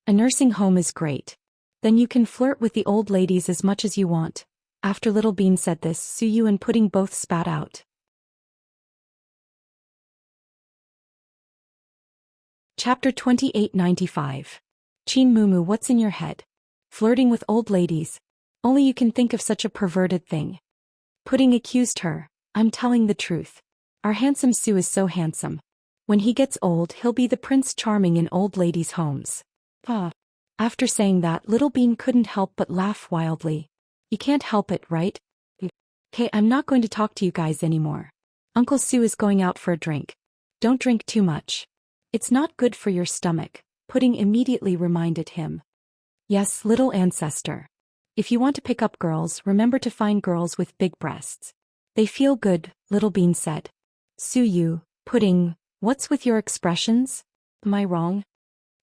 A nursing home is great. Then you can flirt with the old ladies as much as you want. After Little Bean said this, Suyu and Pudding both spat out. Chapter 2895. Chin Mumu, what's in your head? Flirting with old ladies. Only you can think of such a perverted thing. Pudding accused her. I'm telling the truth. Our handsome Sue is so handsome. When he gets old, he'll be the Prince Charming in old ladies' homes. After saying that, Little Bean couldn't help but laugh wildly. You can't help it, right? Okay, I'm not going to talk to you guys anymore. Uncle Sue is going out for a drink. Don't drink too much. It's not good for your stomach, Pudding immediately reminded him. Yes, little ancestor. If you want to pick up girls, remember to find girls with big breasts. They feel good, Little Bean said. Suyu, Pudding, what's with your expressions? Am I wrong?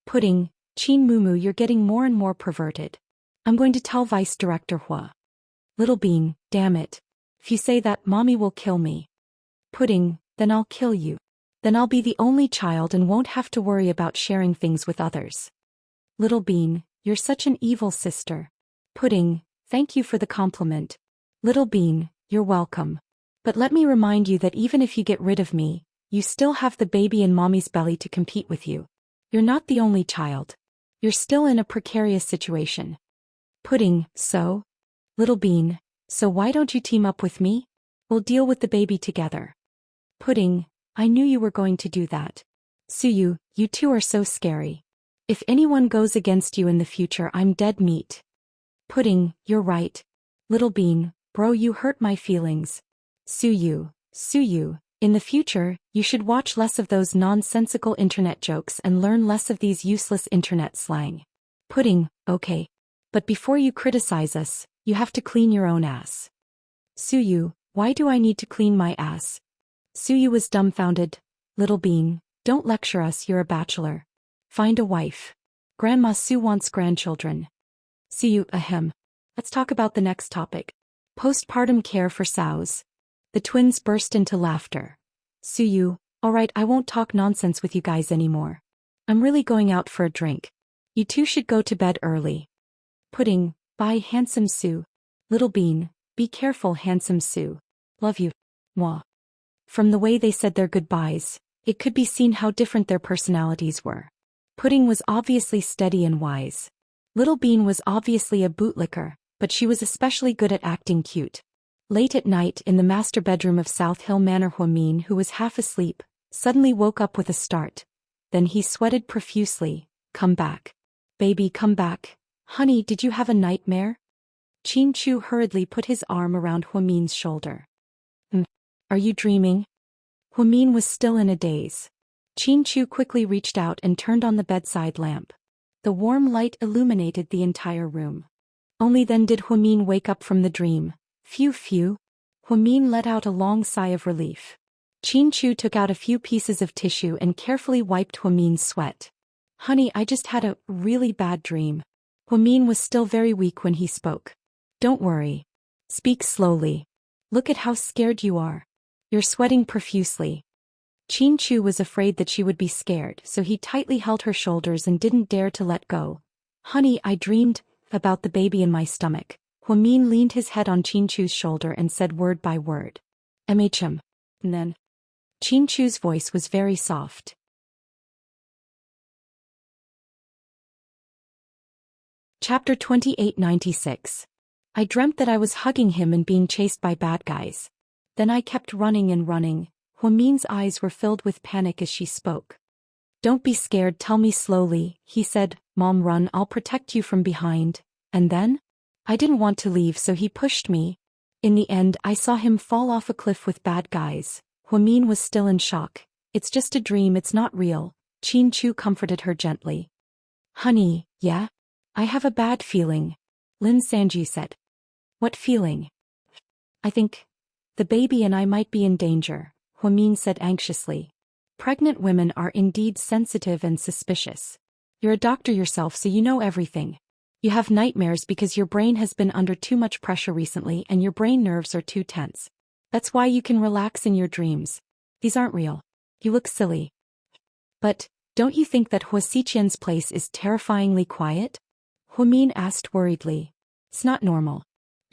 Pudding, Chin Mumu, you're getting more and more perverted. I'm going to tell Vice Director Hua. Little Bean, damn it. If you say that, Mommy will kill me. Pudding, then I'll kill you. Then I'll be the only child and won't have to worry about sharing things with others. Little Bean, you're such an evil sister. Pudding, thank you for the compliment. Little Bean, you're welcome. But let me remind you that even if you get rid of me, you still have the baby in Mommy's belly to compete with you. You're not the only child. You're still in a precarious situation. Pudding, so? Little Bean, so why don't you team up with me? We'll deal with the baby together. Pudding, I knew you were going to do that. Suyu, you two are so scary. If anyone goes against you in the future, I'm dead meat. Pudding, you're right. Little Bean, bro, you hurt my feelings. Suyu, in the future, you should watch less of those nonsensical internet jokes and learn less of these useless internet slang. Pudding, okay. But before you criticize us, you have to clean your own ass. Suyu, why do I need to clean my ass? Suyu was dumbfounded. Little Bean, don't lecture us, you're a bachelor. Find a wife. Grandma Sue wants grandchildren. Suyu, ahem. Let's talk about the next topic. Postpartum care for sows. The twins burst into laughter. Suyu, alright, I won't talk nonsense with you guys anymore. I'm really going out for a drink. You two should go to bed early. Pudding, bye handsome Sue. Little Bean, be careful handsome Sue. Love you. Mwah. From the way they said their goodbyes, it could be seen how different their personalities were. Pudding was obviously steady and wise. Little Bean was obviously a bootlicker, but she was especially good at acting cute. Late at night in the master bedroom of South Hill Manor, Huamin, who was half asleep, suddenly woke up with a start. Then he sweated profusely. Come back. Baby, come back. Honey, did you have a nightmare? Chin Chu hurriedly put his arm around Huamin's shoulder. Are you dreaming? Huamin was still in a daze. Chin Chu quickly reached out and turned on the bedside lamp. The warm light illuminated the entire room. Only then did Huamin wake up from the dream. Phew phew. Huamin let out a long sigh of relief. Chin Chu took out a few pieces of tissue and carefully wiped Huamin's sweat. Honey, I just had a really bad dream. Huamin was still very weak when he spoke. Don't worry. Speak slowly. Look at how scared you are. You're sweating profusely. Chin Chu was afraid that she would be scared, so he tightly held her shoulders and didn't dare to let go. Honey, I dreamed about the baby in my stomach. Huamin leaned his head on Chin Chu's shoulder and said word by word. MHM. And then. Chin Chu's voice was very soft. Chapter 2896. I dreamt that I was hugging him and being chased by bad guys. Then I kept running and running. Huamin's eyes were filled with panic as she spoke. Don't be scared, tell me slowly, he said. Mom, run, I'll protect you from behind. And then? I didn't want to leave, so he pushed me. In the end, I saw him fall off a cliff with bad guys. Huamin was still in shock. It's just a dream, it's not real. Chin Chu comforted her gently. Honey, yeah? I have a bad feeling. Lin Sanji said. What feeling? I think the baby and I might be in danger, Huamin said anxiously. Pregnant women are indeed sensitive and suspicious. You're a doctor yourself, so you know everything. You have nightmares because your brain has been under too much pressure recently and your brain nerves are too tense. That's why you can relax in your dreams. These aren't real. You look silly. But, don't you think that Huasiqian's place is terrifyingly quiet? Huamin asked worriedly. It's not normal.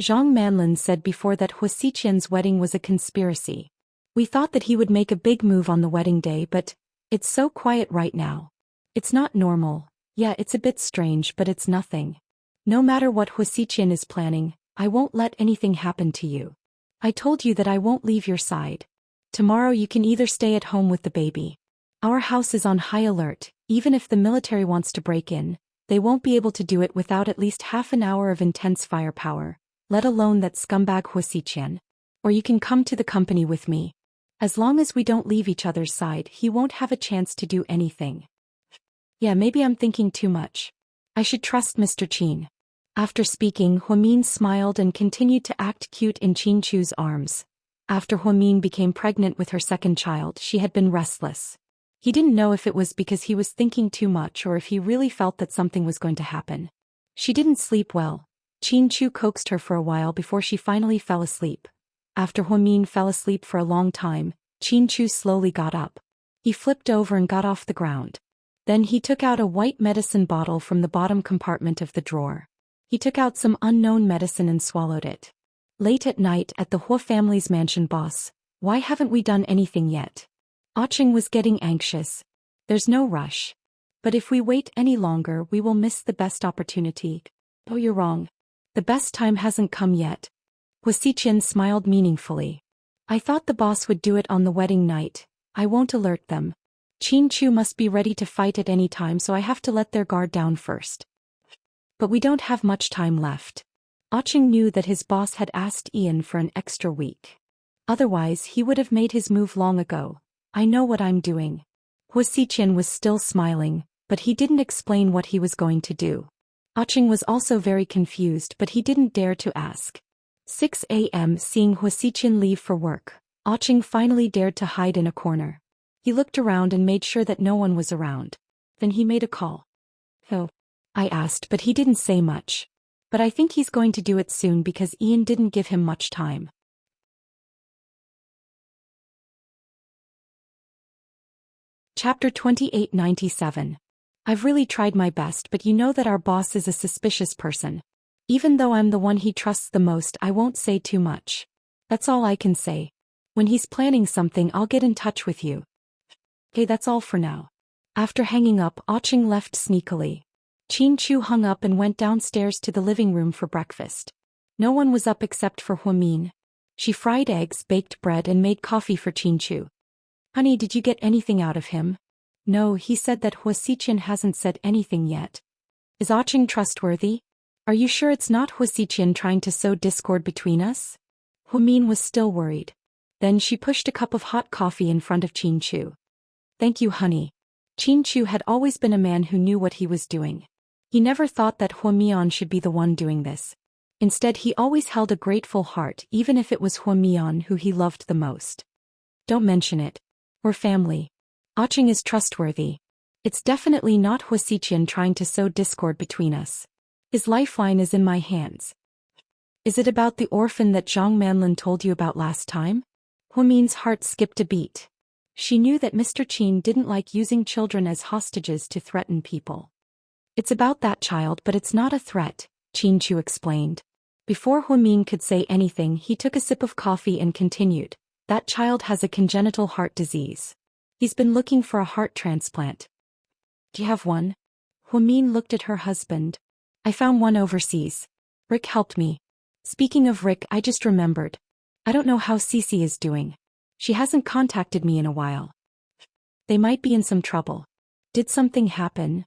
Zhang Manlin said before that Huasiqian's wedding was a conspiracy. We thought that he would make a big move on the wedding day, but it's so quiet right now. It's not normal. Yeah, it's a bit strange, but it's nothing. No matter what Huasiqian is planning, I won't let anything happen to you. I told you that I won't leave your side. Tomorrow you can either stay at home with the baby. Our house is on high alert. Even if the military wants to break in, they won't be able to do it without at least half an hour of intense firepower, let alone that scumbag Huasiqian. Or you can come to the company with me. As long as we don't leave each other's side, he won't have a chance to do anything. Yeah, maybe I'm thinking too much. I should trust Mr. Qin. After speaking, Huamin smiled and continued to act cute in Qin Chu's arms. After Huamin became pregnant with her second child, she had been restless. He didn't know if it was because he was thinking too much or if he really felt that something was going to happen. She didn't sleep well. Qin Chu coaxed her for a while before she finally fell asleep. After Huamin fell asleep for a long time, Qin Chu slowly got up. He flipped over and got off the ground. Then he took out a white medicine bottle from the bottom compartment of the drawer. He took out some unknown medicine and swallowed it. Late at night at the Hua family's mansion. Boss, why haven't we done anything yet? Aching was getting anxious. There's no rush. But if we wait any longer, we will miss the best opportunity. Oh, you're wrong. The best time hasn't come yet. Huasiqian smiled meaningfully. I thought the boss would do it on the wedding night. I won't alert them. Qin Chu must be ready to fight at any time, so I have to let their guard down first. But we don't have much time left. Aching knew that his boss had asked Ian for an extra week. Otherwise, he would have made his move long ago. I know what I'm doing. Huasiqian was still smiling, but he didn't explain what he was going to do. Aching was also very confused, but he didn't dare to ask. 6 a.m. Seeing Huasiqian leave for work, Aching finally dared to hide in a corner. He looked around and made sure that no one was around. Then he made a call. Oh, I asked, but he didn't say much. But I think he's going to do it soon because Ian didn't give him much time. Chapter 2897. I've really tried my best, but you know that our boss is a suspicious person. Even though I'm the one he trusts the most, I won't say too much. That's all I can say. When he's planning something, I'll get in touch with you. Okay, that's all for now. After hanging up, Aching left sneakily. Qin Chu hung up and went downstairs to the living room for breakfast. No one was up except for Huamin. She fried eggs, baked bread, and made coffee for Qin Chu. Honey, did you get anything out of him? No, he said that Huasiqian hasn't said anything yet. Is Aching trustworthy? Are you sure it's not Huasiqian trying to sow discord between us? Huamin was still worried. Then she pushed a cup of hot coffee in front of Qin Chu. Thank you, honey. Qin Chu had always been a man who knew what he was doing. He never thought that Huamian should be the one doing this. Instead, he always held a grateful heart, even if it was Huamian who he loved the most. Don't mention it. We're family. Aching is trustworthy. It's definitely not Huasiqian trying to sow discord between us. His lifeline is in my hands. Is it about the orphan that Zhang Manlin told you about last time? Huamin's heart skipped a beat. She knew that Mr. Qin didn't like using children as hostages to threaten people. It's about that child, but it's not a threat, Qin Chu explained. Before Huamin could say anything, he took a sip of coffee and continued. That child has a congenital heart disease. He's been looking for a heart transplant. Do you have one? Huamin looked at her husband. I found one overseas. Rick helped me. Speaking of Rick, I just remembered. I don't know how Cece is doing. She hasn't contacted me in a while. They might be in some trouble. Did something happen?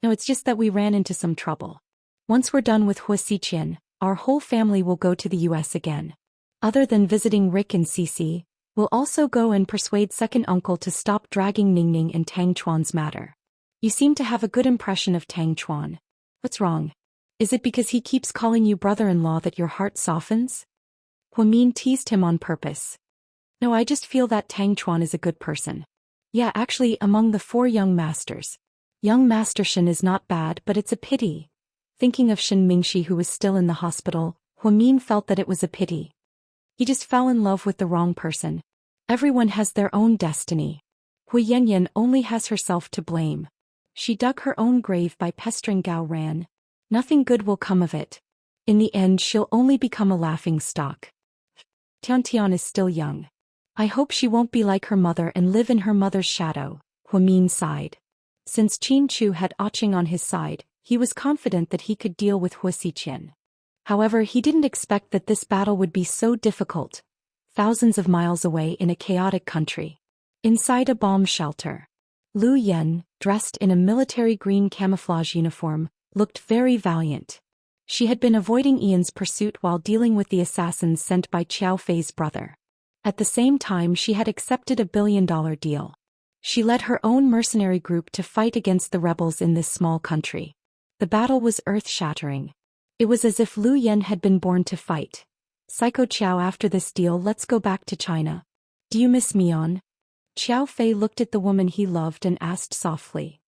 No, it's just that we ran into some trouble. Once we're done with Huasiqian, our whole family will go to the US again. Other than visiting Rick and Cece, we'll also go and persuade second uncle to stop dragging Ningning and Tang Chuan's matter. You seem to have a good impression of Tang Chuan. What's wrong? Is it because he keeps calling you brother-in-law that your heart softens? Huamin teased him on purpose. No, I just feel that Tang Chuan is a good person. Yeah, actually, among the 4 young masters, young Master Shen is not bad, but it's a pity. Thinking of Shen Mingxi, who was still in the hospital, Huamin felt that it was a pity. He just fell in love with the wrong person. Everyone has their own destiny. Hui Yanyan only has herself to blame. She dug her own grave by pestering Gao Ran. Nothing good will come of it. In the end, she'll only become a laughing stock. Tiantian is still young. I hope she won't be like her mother and live in her mother's shadow, Huamin sighed. Since Qin Chu had Aching on his side, he was confident that he could deal with Hua Xiqian. However, he didn't expect that this battle would be so difficult, thousands of miles away in a chaotic country. Inside a bomb shelter, Lu Yen, dressed in a military green camouflage uniform, looked very valiant. She had been avoiding Ian's pursuit while dealing with the assassins sent by Qiao Fei's brother. At the same time, she had accepted a billion-dollar deal. She led her own mercenary group to fight against the rebels in this small country. The battle was earth-shattering. It was as if Lu Yen had been born to fight. Psycho Qiao, after this deal, let's go back to China. Do you miss Mian? Qiao Fei looked at the woman he loved and asked softly.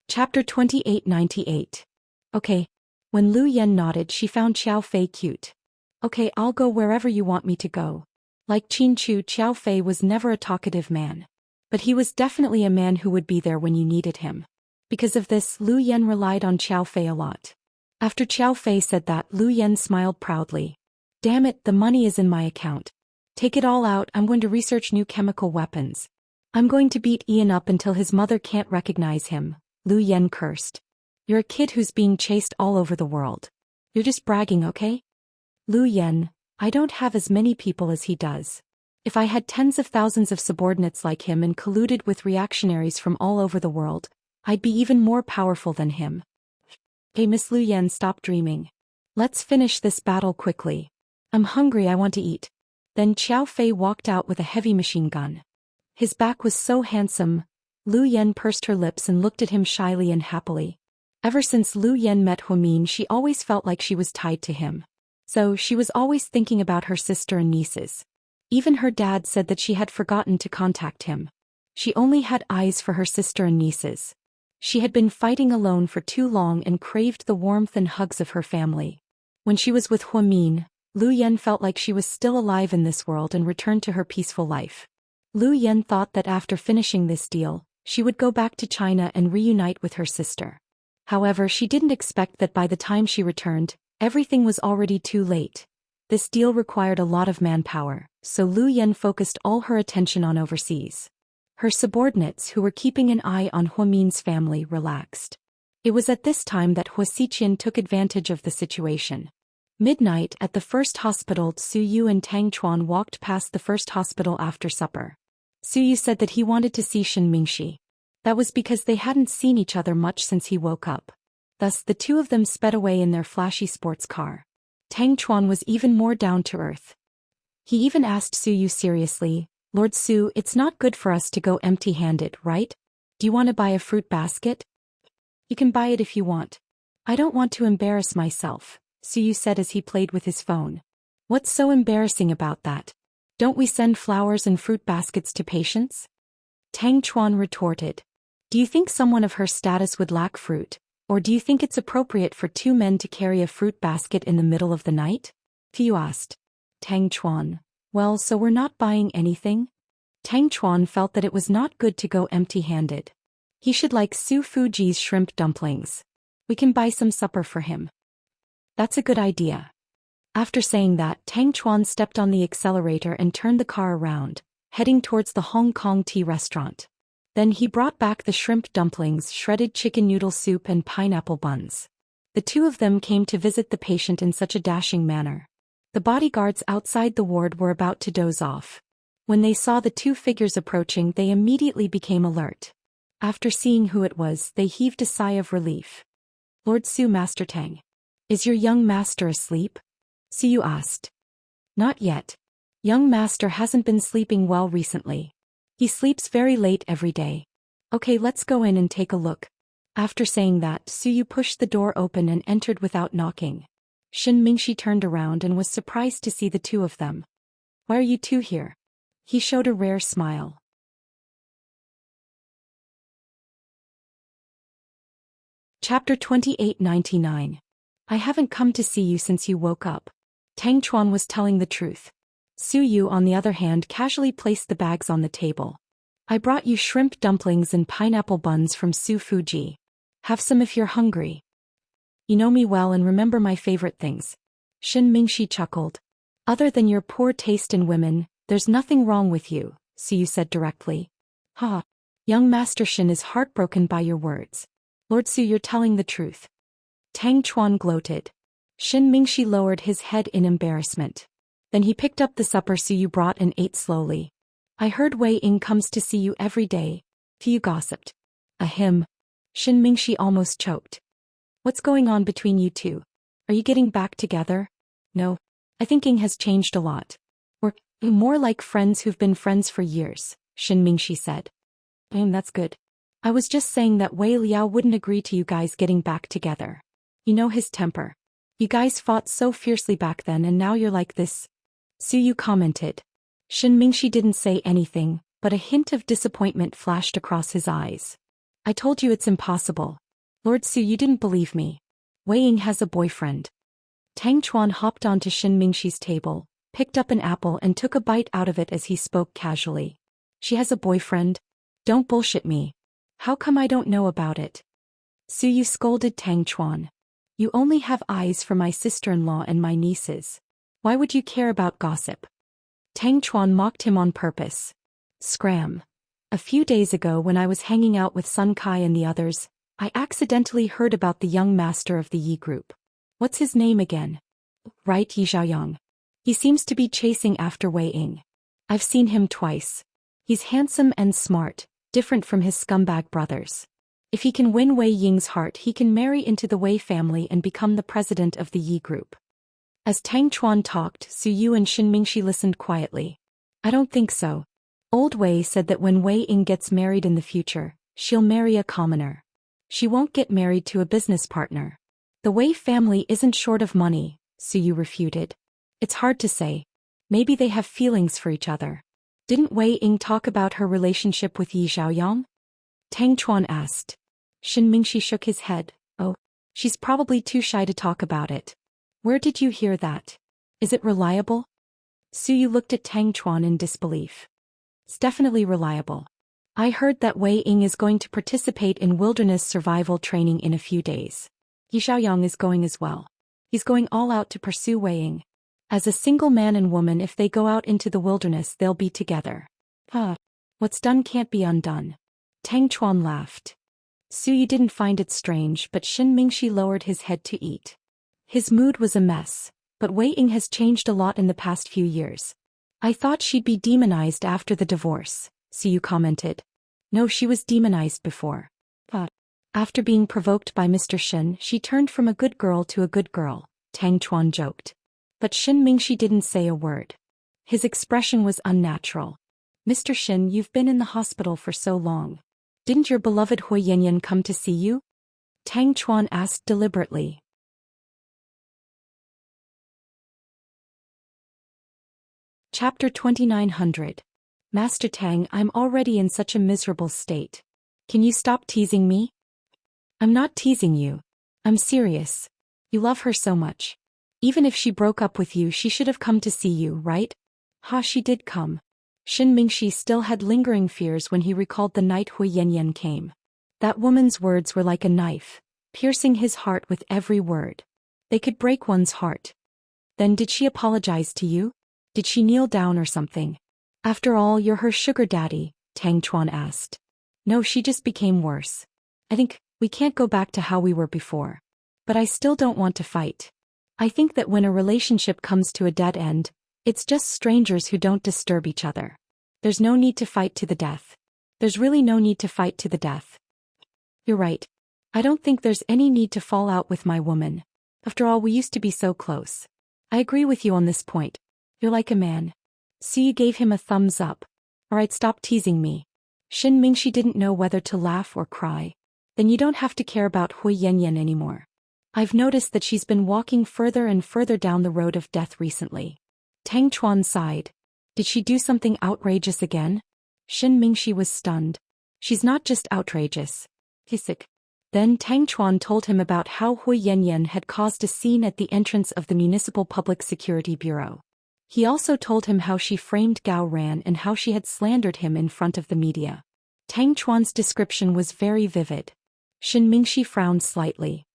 Chapter 2898. Okay. When Lu Yen nodded, she found Qiao Fei cute. Okay, I'll go wherever you want me to go. Like Qin Chu, Qiao Fei was never a talkative man. But he was definitely a man who would be there when you needed him. Because of this, Lu Yen relied on Qiao Fei a lot. After Qiao Fei said that, Lu Yen smiled proudly. Damn it, the money is in my account. Take it all out, I'm going to research new chemical weapons. I'm going to beat Ian up until his mother can't recognize him, Lu Yen cursed. You're a kid who's being chased all over the world. You're just bragging, okay? Lu Yen, I don't have as many people as he does. If I had tens of thousands of subordinates like him and colluded with reactionaries from all over the world, I'd be even more powerful than him. Hey, Miss Lu Yen, stop dreaming. Let's finish this battle quickly. I'm hungry, I want to eat. Then Qiao Fei walked out with a heavy machine gun. His back was so handsome. Lu Yen pursed her lips and looked at him shyly and happily. Ever since Lu Yen met Huamin, she always felt like she was tied to him. So, she was always thinking about her sister and nieces. Even her dad said that she had forgotten to contact him. She only had eyes for her sister and nieces. She had been fighting alone for too long and craved the warmth and hugs of her family. When she was with Huamin, Lu Yen felt like she was still alive in this world and returned to her peaceful life. Lu Yen thought that after finishing this deal, she would go back to China and reunite with her sister. However, she didn't expect that by the time she returned, everything was already too late. This deal required a lot of manpower, so Lu Yen focused all her attention on overseas. Her subordinates who were keeping an eye on Huamin's family relaxed. It was at this time that Hua Xiqian took advantage of the situation. Midnight at the first hospital, Su Yu and Tang Chuan walked past the first hospital after supper. Su Yu said that he wanted to see Shen Mingxi. That was because they hadn't seen each other much since he woke up. Thus, the two of them sped away in their flashy sports car. Tang Chuan was even more down to earth. He even asked Su Yu seriously, Lord Su, it's not good for us to go empty-handed, right? Do you want to buy a fruit basket? You can buy it if you want. I don't want to embarrass myself, Su Yu said as he played with his phone. What's so embarrassing about that? Don't we send flowers and fruit baskets to patients? Tang Chuan retorted. Do you think someone of her status would lack fruit, or do you think it's appropriate for 2 men to carry a fruit basket in the middle of the night? Fu asked. Tang Chuan. Well, so we're not buying anything? Tang Chuan felt that it was not good to go empty-handed. He should like Su Fuji's shrimp dumplings. We can buy some supper for him. That's a good idea. After saying that, Tang Chuan stepped on the accelerator and turned the car around, heading towards the Hong Kong tea restaurant. Then he brought back the shrimp dumplings, shredded chicken noodle soup and pineapple buns. The two of them came to visit the patient in such a dashing manner. The bodyguards outside the ward were about to doze off. When they saw the 2 figures approaching, they immediately became alert. After seeing who it was, they heaved a sigh of relief. Lord Su, Master Tang. Is your young master asleep? Su Yu asked. Not yet. Young master hasn't been sleeping well recently. He sleeps very late every day. Okay, let's go in and take a look. After saying that, Suyu pushed the door open and entered without knocking. Shin Mingxi turned around and was surprised to see the two of them. Why are you two here? He showed a rare smile. Chapter 2899. I haven't come to see you since you woke up. Tang Chuan was telling the truth. Suyu, on the other hand, casually placed the bags on the table. I brought you shrimp dumplings and pineapple buns from Su Fuji. Have some if you're hungry. You know me well and remember my favorite things. Shin Mingxi chuckled. Other than your poor taste in women, there's nothing wrong with you, Suyu said directly. Ha! Young Master Shin is heartbroken by your words. Lord Su, you're telling the truth. Tang Chuan gloated. Shin Mingxi lowered his head in embarrassment. Then he picked up the supper Suyu brought and ate slowly. I heard Wei Ying comes to see you every day. Few gossiped. Ahem. Shin Mingxi almost choked. What's going on between you two? Are you getting back together? No. I think Ying has changed a lot. We're more like friends who've been friends for years, Shin Mingxi said. That's good. I was just saying that Wei Liao wouldn't agree to you guys getting back together. You know his temper. You guys fought so fiercely back then and now you're like this. Suyu commented. Shin Mingxi didn't say anything, but a hint of disappointment flashed across his eyes. I told you it's impossible. Lord Su, you didn't believe me. Wei Ying has a boyfriend. Tang Chuan hopped onto Shin Mingxi's table, picked up an apple and took a bite out of it as he spoke casually. She has a boyfriend? Don't bullshit me. How come I don't know about it? Suyu scolded Tang Chuan. You only have eyes for my sister-in-law and my nieces. Why would you care about gossip? Tang Chuan mocked him on purpose. Scram. A few days ago when I was hanging out with Sun Kai and the others, I accidentally heard about the young master of the Yi group. What's his name again? Right, Yi Xiaoyang. He seems to be chasing after Wei Ying. I've seen him twice. He's handsome and smart, different from his scumbag brothers. If he can win Wei Ying's heart, he can marry into the Wei family and become the president of the Yi group. As Tang Chuan talked, Suyu and Shin Mingxi listened quietly. I don't think so. Old Wei said that when Wei Ying gets married in the future, she'll marry a commoner. She won't get married to a business partner. The Wei family isn't short of money, Suyu refuted. It's hard to say. Maybe they have feelings for each other. Didn't Wei Ying talk about her relationship with Yi Xiaoyang? Tang Chuan asked. Shin Mingxi shook his head. Oh, she's probably too shy to talk about it. Where did you hear that? Is it reliable? Suyu looked at Tang Chuan in disbelief. It's definitely reliable. I heard that Wei Ying is going to participate in wilderness survival training in a few days. Yi Xiaoyang is going as well. He's going all out to pursue Wei Ying. As a single man and woman, if they go out into the wilderness, they'll be together. What's done can't be undone. Tang Chuan laughed. Suyu didn't find it strange, but Shin Mingxi lowered his head to eat. His mood was a mess, but Wei Ying has changed a lot in the past few years. I thought she'd be demonized after the divorce, Suyu commented. No, she was demonized before. After being provoked by Mr. Shin, she turned from a good girl to a good girl, Tang Chuan joked. But Shin Mingxi didn't say a word. His expression was unnatural. Mr. Shin, you've been in the hospital for so long. Didn't your beloved Hui Yanyan come to see you? Tang Chuan asked deliberately. Chapter 2900. Master Tang, I'm already in such a miserable state. Can you stop teasing me? I'm not teasing you. I'm serious. You love her so much. Even if she broke up with you, she should have come to see you, right? She did come. Shin Mingxi still had lingering fears when he recalled the night Hui Yanyan came. That woman's words were like a knife, piercing his heart with every word. They could break one's heart. Then did she apologize to you? Did she kneel down or something? After all, you're her sugar daddy, Tang Chuan asked. No, she just became worse. I think we can't go back to how we were before. But I still don't want to fight. I think that when a relationship comes to a dead end, it's just strangers who don't disturb each other. There's no need to fight to the death. There's really no need to fight to the death. You're right. I don't think there's any need to fall out with my woman. After all, we used to be so close. I agree with you on this point. You're like a man. Suyu gave him a thumbs up. Alright, stop teasing me. Shin Mingxi didn't know whether to laugh or cry. Then you don't have to care about Hui Yanyan anymore. I've noticed that she's been walking further and further down the road of death recently. Tang Chuan sighed. Did she do something outrageous again? Shin Mingxi was stunned. She's not just outrageous. Hisik. Then Tang Chuan told him about how Hui Yanyan had caused a scene at the entrance of the Municipal Public Security Bureau. He also told him how she framed Gao Ran and how she had slandered him in front of the media. Tang Chuan's description was very vivid. Shin Mingxi frowned slightly.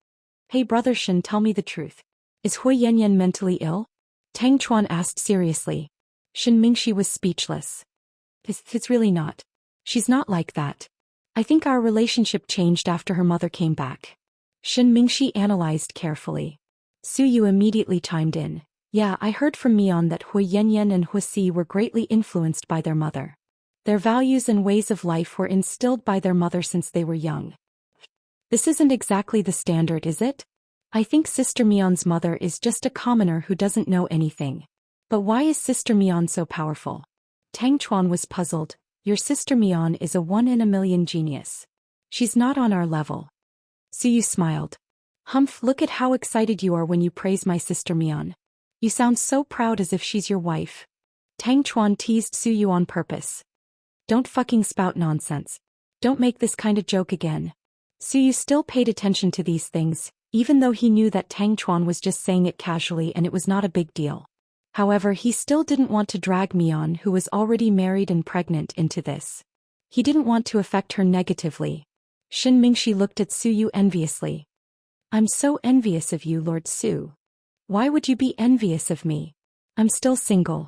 Hey brother Shin, tell me the truth. Is Hui Yanyan mentally ill? Tang Chuan asked seriously. Shin Mingxi was speechless. It's really not. She's not like that. I think our relationship changed after her mother came back. Shin Mingxi analyzed carefully. Su Yu immediately chimed in. Yeah, I heard from Mian that Hui Yanyan and Hui Si were greatly influenced by their mother. Their values and ways of life were instilled by their mother since they were young. This isn't exactly the standard, is it? I think Sister Mian's mother is just a commoner who doesn't know anything. But why is Sister Mian so powerful? Tang Chuan was puzzled. Your Sister Mian is a 1 in a million genius. She's not on our level. Su Yu smiled. Humph, look at how excited you are when you praise my Sister Mian. You sound so proud as if she's your wife. Tang Chuan teased Su Yu on purpose. Don't fucking spout nonsense. Don't make this kind of joke again. Su Yu still paid attention to these things, even though he knew that Tang Chuan was just saying it casually and it was not a big deal. However, he still didn't want to drag Mian, who was already married and pregnant, into this. He didn't want to affect her negatively. Shin Mingxi looked at Su Yu enviously. I'm so envious of you, Lord Su. Why would you be envious of me? I'm still single.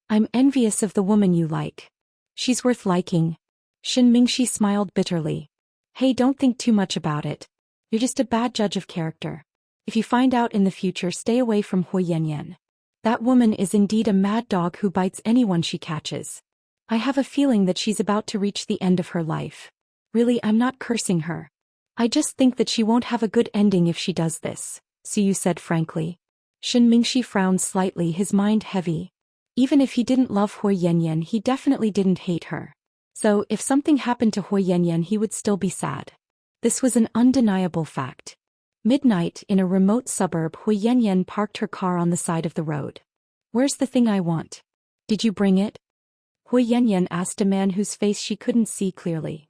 I'm envious of the woman you like. She's worth liking. Shin Mingxi smiled bitterly. Hey, don't think too much about it. You're just a bad judge of character. If you find out in the future, stay away from Hui Yanyan. That woman is indeed a mad dog who bites anyone she catches. I have a feeling that she's about to reach the end of her life. Really, I'm not cursing her. I just think that she won't have a good ending if she does this, Su Yu said frankly. Shin Mingxi frowned slightly, his mind heavy. Even if he didn't love Hui Yanyan, he definitely didn't hate her. So, if something happened to Hui Yanyan, he would still be sad. This was an undeniable fact. Midnight, in a remote suburb, Hui Yanyan parked her car on the side of the road. Where's the thing I want? Did you bring it? Hui Yanyan asked a man whose face she couldn't see clearly.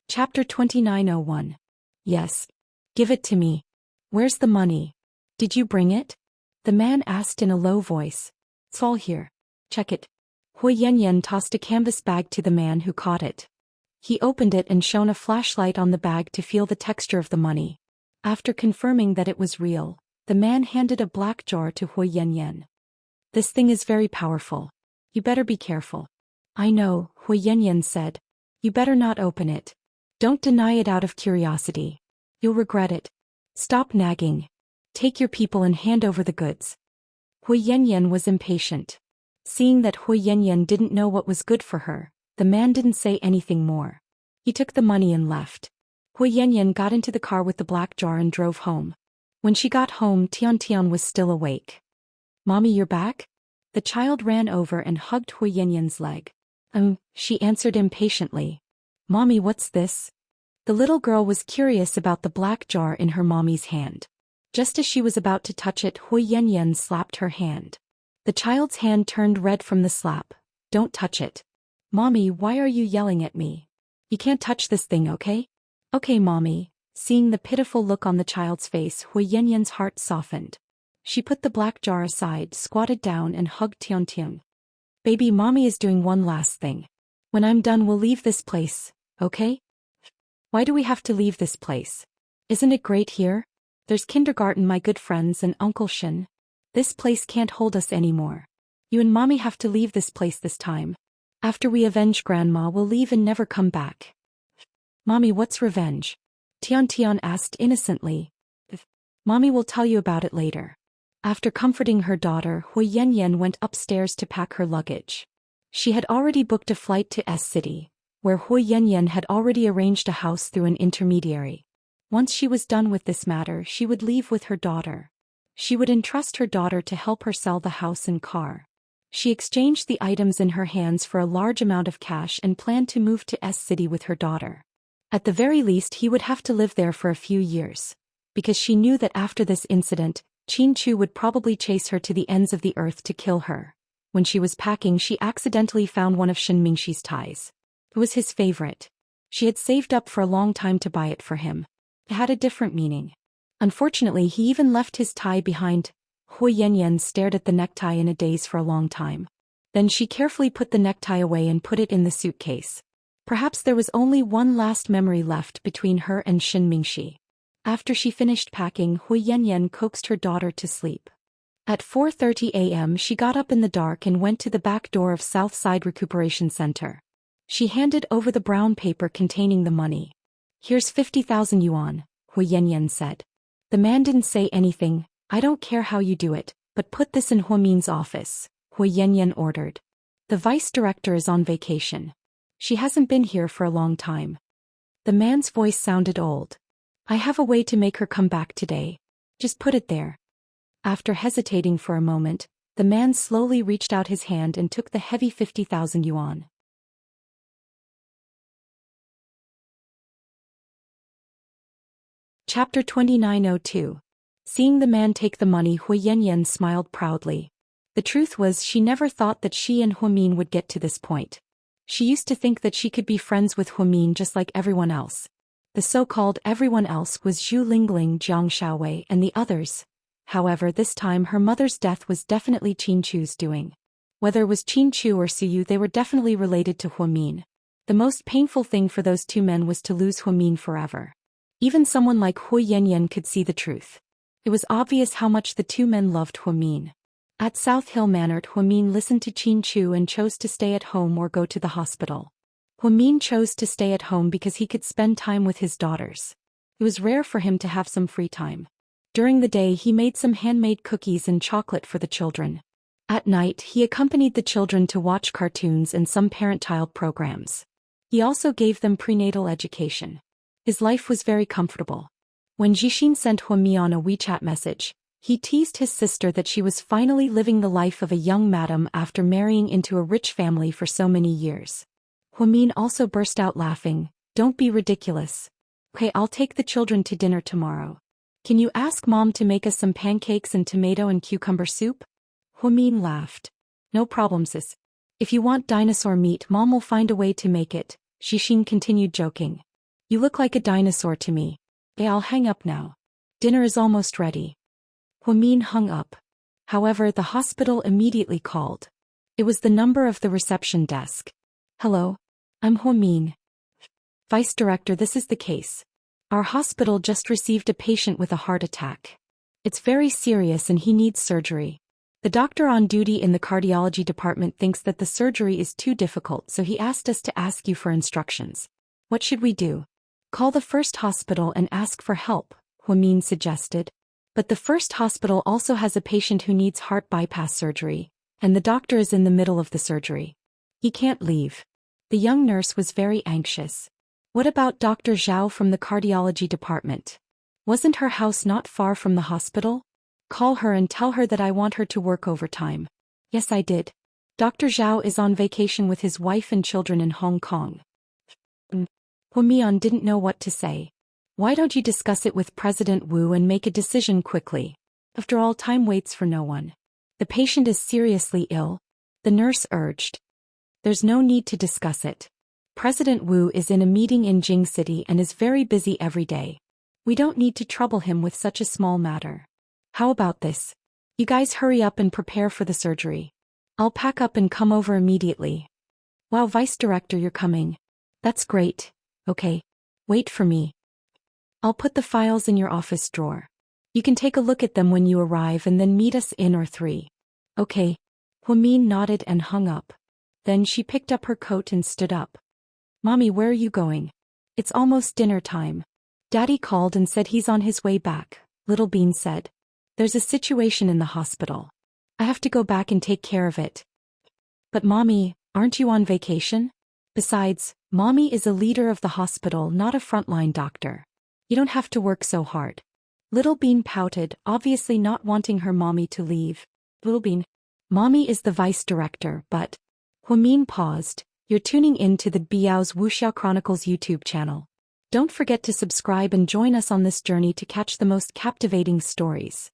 Chapter 2901. Yes. Give it to me. Where's the money? Did you bring it? The man asked in a low voice. It's all here. Check it. Hui Yanyan tossed a canvas bag to the man who caught it. He opened it and shone a flashlight on the bag to feel the texture of the money. After confirming that it was real, the man handed a black jar to Hui Yanyan. This thing is very powerful. You better be careful. I know, Hui Yanyan said. You better not open it. Don't deny it out of curiosity. You'll regret it. Stop nagging. Take your people and hand over the goods. Hui Yanyan was impatient. Seeing that Hui Yanyan didn't know what was good for her, the man didn't say anything more. He took the money and left. Hui Yanyan got into the car with the black jar and drove home. When she got home, Tian Tian was still awake. Mommy, you're back? The child ran over and hugged Hui Yanyan's leg. She answered impatiently. Mommy, what's this? The little girl was curious about the black jar in her mommy's hand. Just as she was about to touch it, Hui Yanyan slapped her hand. The child's hand turned red from the slap. Don't touch it. Mommy, why are you yelling at me? You can't touch this thing, okay? Okay, Mommy. Seeing the pitiful look on the child's face, Hui Yanyan's heart softened. She put the black jar aside, squatted down and hugged Tian Tian. Baby, Mommy is doing one last thing. When I'm done, we'll leave this place, okay? Why do we have to leave this place? Isn't it great here? There's kindergarten, my good friends, and Uncle Shin. This place can't hold us anymore. You and Mommy have to leave this place this time. After we avenge Grandma, we'll leave and never come back. Mommy, what's revenge? Tian Tian asked innocently. Mommy will tell you about it later. After comforting her daughter, Hui Yanyan went upstairs to pack her luggage. She had already booked a flight to S City, where Hui Yanyan had already arranged a house through an intermediary. Once she was done with this matter, she would leave with her daughter. She would entrust her daughter to help her sell the house and car. She exchanged the items in her hands for a large amount of cash and planned to move to S City with her daughter. At the very least he would have to live there for a few years. Because she knew that after this incident, Qin Chu would probably chase her to the ends of the earth to kill her. When she was packing she accidentally found one of Shen Mingxi's ties. It was his favorite. She had saved up for a long time to buy it for him. It had a different meaning. Unfortunately he even left his tie behind. Hui Yanyan stared at the necktie in a daze for a long time. Then she carefully put the necktie away and put it in the suitcase. Perhaps there was only one last memory left between her and Shen Mingxi. After she finished packing, Hui Yanyan coaxed her daughter to sleep. At 4:30 a.m. she got up in the dark and went to the back door of Southside Recuperation Center. She handed over the brown paper containing the money. "Here's 50,000 yuan, Hui Yanyan said. The man didn't say anything. "I don't care how you do it, but put this in Huamin's office," Hui Yanyan ordered. "The vice director is on vacation. She hasn't been here for a long time." The man's voice sounded old. "I have a way to make her come back today. Just put it there." After hesitating for a moment, the man slowly reached out his hand and took the heavy 50,000 yuan. Chapter 2902. Seeing the man take the money, Hui Yanyan smiled proudly. The truth was she never thought that she and Huamin would get to this point. She used to think that she could be friends with Huamin just like everyone else. The so-called everyone else was Zhu Lingling, Jiang Shaowei, and the others. However, this time her mother's death was definitely Qin Chu's doing. Whether it was Qin Chu or Suyu, they were definitely related to Huamin. The most painful thing for those two men was to lose Huamin forever. Even someone like Hui Yanyan could see the truth. It was obvious how much the two men loved Huamin. At South Hill Manor, Huamin listened to Qin Chu and chose to stay at home or go to the hospital. Huamin chose to stay at home because he could spend time with his daughters. It was rare for him to have some free time. During the day he made some handmade cookies and chocolate for the children. At night he accompanied the children to watch cartoons and some parent-child programs. He also gave them prenatal education. His life was very comfortable. When Jixin sent Huami a WeChat message, he teased his sister that she was finally living the life of a young madam after marrying into a rich family for so many years. Huamin also burst out laughing. "Don't be ridiculous. Okay, I'll take the children to dinner tomorrow. Can you ask Mom to make us some pancakes and tomato and cucumber soup?" Huamin laughed. "No problem, sis. If you want dinosaur meat, Mom will find a way to make it," Jixin continued joking. "You look like a dinosaur to me. Yeah, I'll hang up now. Dinner is almost ready." Huamin hung up. However, the hospital immediately called. It was the number of the reception desk. "Hello? I'm Huamin. Vice Director, this is the case. Our hospital just received a patient with a heart attack. It's very serious and he needs surgery. The doctor on duty in the cardiology department thinks that the surgery is too difficult, so he asked us to ask you for instructions. What should we do?" "Call the first hospital and ask for help," Huamin suggested. "But the first hospital also has a patient who needs heart bypass surgery, and the doctor is in the middle of the surgery. He can't leave." The young nurse was very anxious. "What about Dr. Zhao from the cardiology department? Wasn't her house not far from the hospital? Call her and tell her that I want her to work overtime." "Yes, I did. Dr. Zhao is on vacation with his wife and children in Hong Kong." Huamian didn't know what to say. "Why don't you discuss it with President Wu and make a decision quickly? After all, time waits for no one. The patient is seriously ill," the nurse urged. "There's no need to discuss it. President Wu is in a meeting in Jing City and is very busy every day. We don't need to trouble him with such a small matter. How about this? You guys hurry up and prepare for the surgery. I'll pack up and come over immediately." "Wow, Vice Director, you're coming. That's great. Okay. Wait for me. I'll put the files in your office drawer. You can take a look at them when you arrive and then meet us in or 3. "Okay." Huamin nodded and hung up. Then she picked up her coat and stood up. "Mommy, where are you going?" "It's almost dinner time. Daddy called and said he's on his way back," Little Bean said. "There's a situation in the hospital. I have to go back and take care of it." "But Mommy, aren't you on vacation? Besides, Mommy is a leader of the hospital, not a frontline doctor. You don't have to work so hard." Little Bean pouted, obviously not wanting her mommy to leave. "Little Bean, Mommy is the vice director, but... Huamin paused. You're tuning in to the Biao's Wuxiao Chronicles YouTube channel. Don't forget to subscribe and join us on this journey to catch the most captivating stories.